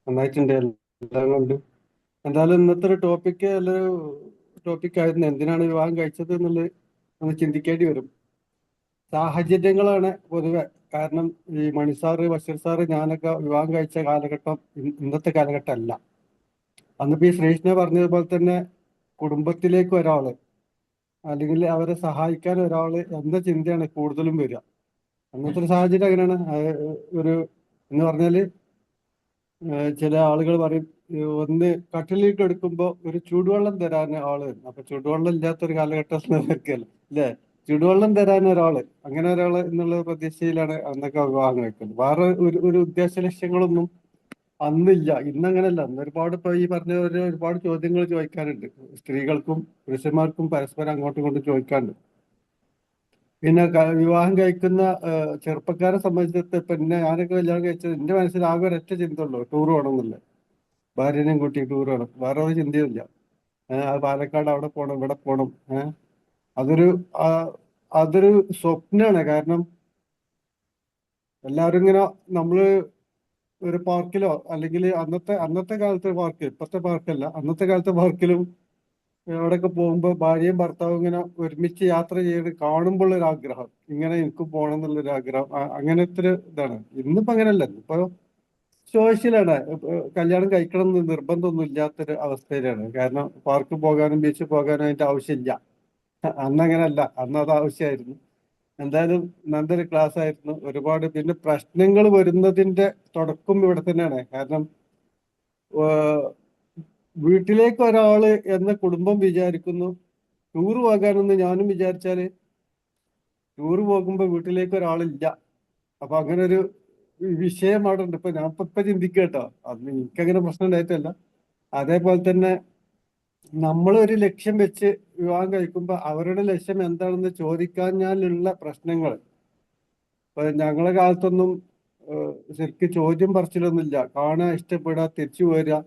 നന്നായിട്ടുണ്ട് എല്ലാം കൊണ്ട്. എന്തായാലും ഇന്നത്തെ ഒരു ടോപ്പിക്ക് നല്ലൊരു ടോപ്പിക്കായിരുന്നു. എന്തിനാണ് വിവാഹം കഴിച്ചത് എന്നുള്ളത് ഒന്ന് ചിന്തിക്കേണ്ടി വരും. സാഹചര്യങ്ങളാണ് പൊതുവെ. കാരണം ഈ മണി സാറ്, ബഷീർ സാറ്, ഞാനൊക്കെ വിവാഹം കഴിച്ച കാലഘട്ടം ഇന്നത്തെ കാലഘട്ടം അല്ല. അന്നിപ്പോ ഈ ശ്രീകൃഷ്ണ പറഞ്ഞതുപോലെ തന്നെ കുടുംബത്തിലേക്ക് ഒരാള് അല്ലെങ്കിൽ അവരെ സഹായിക്കാൻ ഒരാള് എന്ന ചിന്തയാണ് കൂടുതലും വരിക. അന്നത്തെ ഒരു സാഹചര്യം അങ്ങനെയാണ്. എന്ന് പറഞ്ഞാല് ചില ആളുകൾ പറയും, ഒന്ന് കട്ടിലേക്ക് എടുക്കുമ്പോ ഒരു ചൂടുവെള്ളം തരാൻ ആള് വരും. അപ്പൊ ചൂടുവെള്ളം ഇല്ലാത്തൊരു കാലഘട്ടം അല്ലേ? ചുടുവെള്ളം തരാൻ ഒരാള്, അങ്ങനെ ഒരാള് എന്നുള്ള പ്രതീക്ഷയിലാണ് അന്നൊക്കെ വിവാഹം കഴിക്കുന്നത്. വേറെ ഒരു ഉദ്ദേശ ലക്ഷ്യങ്ങളൊന്നും അന്നില്ല. ഇന്നങ്ങനല്ല. അന്ന് ഒരുപാട് ഇപ്പൊ ഈ പറഞ്ഞ ഒരുപാട് ചോദ്യങ്ങൾ ചോദിക്കാനുണ്ട്. സ്ത്രീകൾക്കും പുരുഷന്മാർക്കും പരസ്പരം അങ്ങോട്ടും ഇങ്ങോട്ടും ചോദിക്കാനുണ്ട്. പിന്നെ വിവാഹം കഴിക്കുന്ന ചെറുപ്പക്കാരെ സംബന്ധിച്ചിടത്ത് ഇപ്പൊ ഞാനൊക്കെ കല്യാണം കഴിച്ചത് എന്റെ മനസ്സിൽ ആകെ ഒരൊറ്റ ചിന്തയുള്ളൂ, ടൂർ പോകണമെന്നില്ല. ഭാര്യനെയും കൂട്ടി ടൂർ വേണം, വേറെ ഒരു ചിന്തയില്ല. പാലക്കാട് അവിടെ പോകണം, ഇവിടെ പോകണം. അതൊരു അതൊരു സ്വപ്നമാണ്. കാരണം എല്ലാവരും ഇങ്ങനെ നമ്മള് ഒരു പാർക്കിലോ അല്ലെങ്കിൽ അന്നത്തെ കാലത്തെ പാർക്ക്, ഇപ്പോഴത്തെ പാർക്കല്ല, അന്നത്തെ കാലത്തെ പാർക്കിലും അവിടെയൊക്കെ പോകുമ്പോൾ ഭാര്യയും ഭർത്താവും ഇങ്ങനെ ഒരുമിച്ച് യാത്ര ചെയ്ത് കാണുമ്പോൾ ഒരു ആഗ്രഹം, ഇങ്ങനെ എനിക്ക് പോകണം എന്നുള്ളൊരു ആഗ്രഹം. അങ്ങനത്തെ ഒരു ഇതാണ്. ഇന്നിപ്പോ അങ്ങനെയല്ല. ഇപ്പൊ സോഷ്യലാണ്. കല്യാണം കഴിക്കണം എന്ന് നിർബന്ധമൊന്നും ഇല്ലാത്തൊരു അവസ്ഥയിലാണ്. കാരണം പാർക്ക് പോകാനും ബീച്ചിൽ പോകാനും അതിന്റെ ആവശ്യമില്ല. അന്നങ്ങനല്ല, അന്ന് അത് ആവശ്യമായിരുന്നു. എന്തായാലും നല്ലൊരു ക്ലാസ് ആയിരുന്നു. ഒരുപാട് പിന്നെ പ്രശ്നങ്ങൾ വരുന്നതിന്റെ തുടക്കം ഇവിടെ തന്നെയാണ്. കാരണം വീട്ടിലേക്ക് ഒരാള് എന്ന കുടുംബം വിചാരിക്കുന്നു. ടൂർ പോകാനെന്ന് ഞാനും വിചാരിച്ചാല് ടൂർ പോകുമ്പോ വീട്ടിലേക്ക് ഒരാളില്ല. അപ്പൊ അങ്ങനെ ഒരു വിഷയം അവിടെ ഉണ്ട്. ഇപ്പൊ ഞാൻ ഇപ്പൊ ചിന്തിക്കട്ടോ, അത് എനിക്കങ്ങനെ പ്രശ്നം ഉണ്ടായിട്ടല്ല. അതേപോലെ തന്നെ നമ്മളൊരു ലക്ഷ്യം വെച്ച് വിവാഹം കഴിക്കുമ്പോ അവരുടെ ലക്ഷ്യം എന്താണെന്ന് ചോദിക്കാഞ്ഞാലുള്ള പ്രശ്നങ്ങൾ. ഇപ്പൊ ഞങ്ങളെ കാലത്തൊന്നും ശരിക്കും ചോദ്യം പറച്ചിലൊന്നുമില്ല. കാണാൻ ഇഷ്ടപ്പെടാ, തിരിച്ചു പോരുക.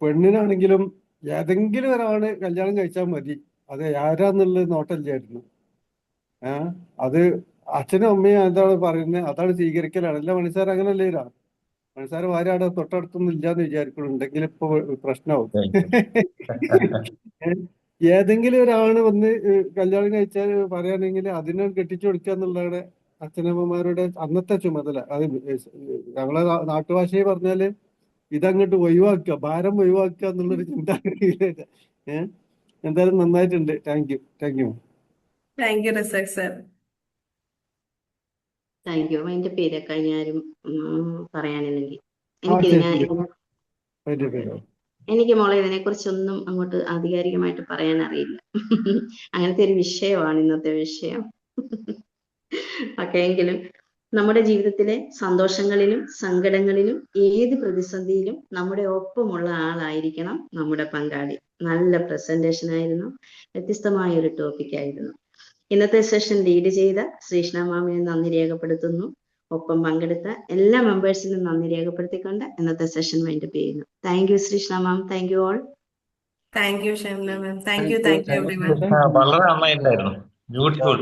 പെണ്ണിനാണെങ്കിലും ഏതെങ്കിലും ഒരാള് കല്യാണം കഴിച്ചാൽ മതി, അത് ആരാന്നുള്ളത് നോട്ടമില്ലായിരുന്നു. അത് അച്ഛനും അമ്മയും എന്താണ് പറയുന്നത് അതാണ് സ്വീകരിക്കലാണ്. അല്ല മനുഷ്യർ അങ്ങനല്ലേ? മനുഷ്യർ ആരാടെ തൊട്ടടുത്തൊന്നും ഇല്ലാന്ന് വിചാരിക്കണം. ഉണ്ടെങ്കിൽ ഇപ്പൊ പ്രശ്നമാവും. ഏതെങ്കിലും ഒരാള് വന്ന് കല്യാണം കഴിച്ചാൽ പറയുകയാണെങ്കിൽ അതിനെ കെട്ടിച്ചു കൊടുക്കുക എന്നുള്ളതാണ് അച്ഛനമ്മമാരുടെ അന്നത്തെ ചുമതല. അത് ഞങ്ങളെ നാട്ടുഭാഷയിൽ പറഞ്ഞാല് ഇതങ്ങോട്ട് ഒഴിവാക്കുക, ഭാരം ഒഴിവാക്കുക എന്നുള്ളൊരു ചിന്താഗതിയിലേക്ക്. എന്തായാലും നന്നായിട്ടുണ്ട്. Thank you. Thank you Razak sir. Thank U. അതിന്റെ പേര് കഴിഞ്ഞാലും പറയാനില്ലെങ്കിൽ എനിക്ക് മോളെ ഇതിനെക്കുറിച്ചൊന്നും അങ്ങോട്ട് ആധികാരികമായിട്ട് പറയാൻ അറിയില്ല. അങ്ങനത്തെ ഒരു വിഷയമാണ് ഇന്നത്തെ വിഷയം. ഒക്കെ എങ്കിലും നമ്മുടെ ജീവിതത്തിലെ സന്തോഷങ്ങളിലും സങ്കടങ്ങളിലും ഏത് പ്രതിസന്ധിയിലും നമ്മുടെ ഒപ്പമുള്ള ആളായിരിക്കണം നമ്മുടെ പങ്കാളി. നല്ല പ്രസന്റേഷൻ ആയിരുന്നു. വ്യത്യസ്തമായ ഒരു ടോപ്പിക് ആയിരുന്നു. ഇന്നത്തെ സെഷൻ ലീഡ് ചെയ്ത ശ്രീഷ്ണ മാമിന് നന്ദി രേഖപ്പെടുത്തുന്നു. ഒപ്പം പങ്കെടുത്ത എല്ലാ മെമ്പേഴ്സിനും നന്ദി രേഖപ്പെടുത്തിക്കൊണ്ട് ഇന്നത്തെ സെഷൻ വൈൻഡപ്പ് ചെയ്യുന്നു. Thank you Sreeshna ma'am. Thank you all. Thank you Shamna ma'am. Thank you everyone. വളരെ നന്നായിട്ടുണ്ടായിരുന്നു. Beautiful.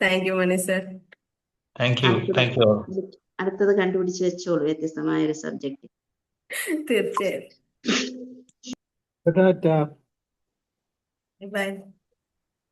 Thank you Mani sir. Thank you. അടുത്തത് കണ്ടുപിടിച്ച് വെച്ചോളൂ, വ്യത്യസ്തമായ ഒരു സബ്ജക്ട്. തീർച്ചയായും. ടാറ്റാ. ബൈ.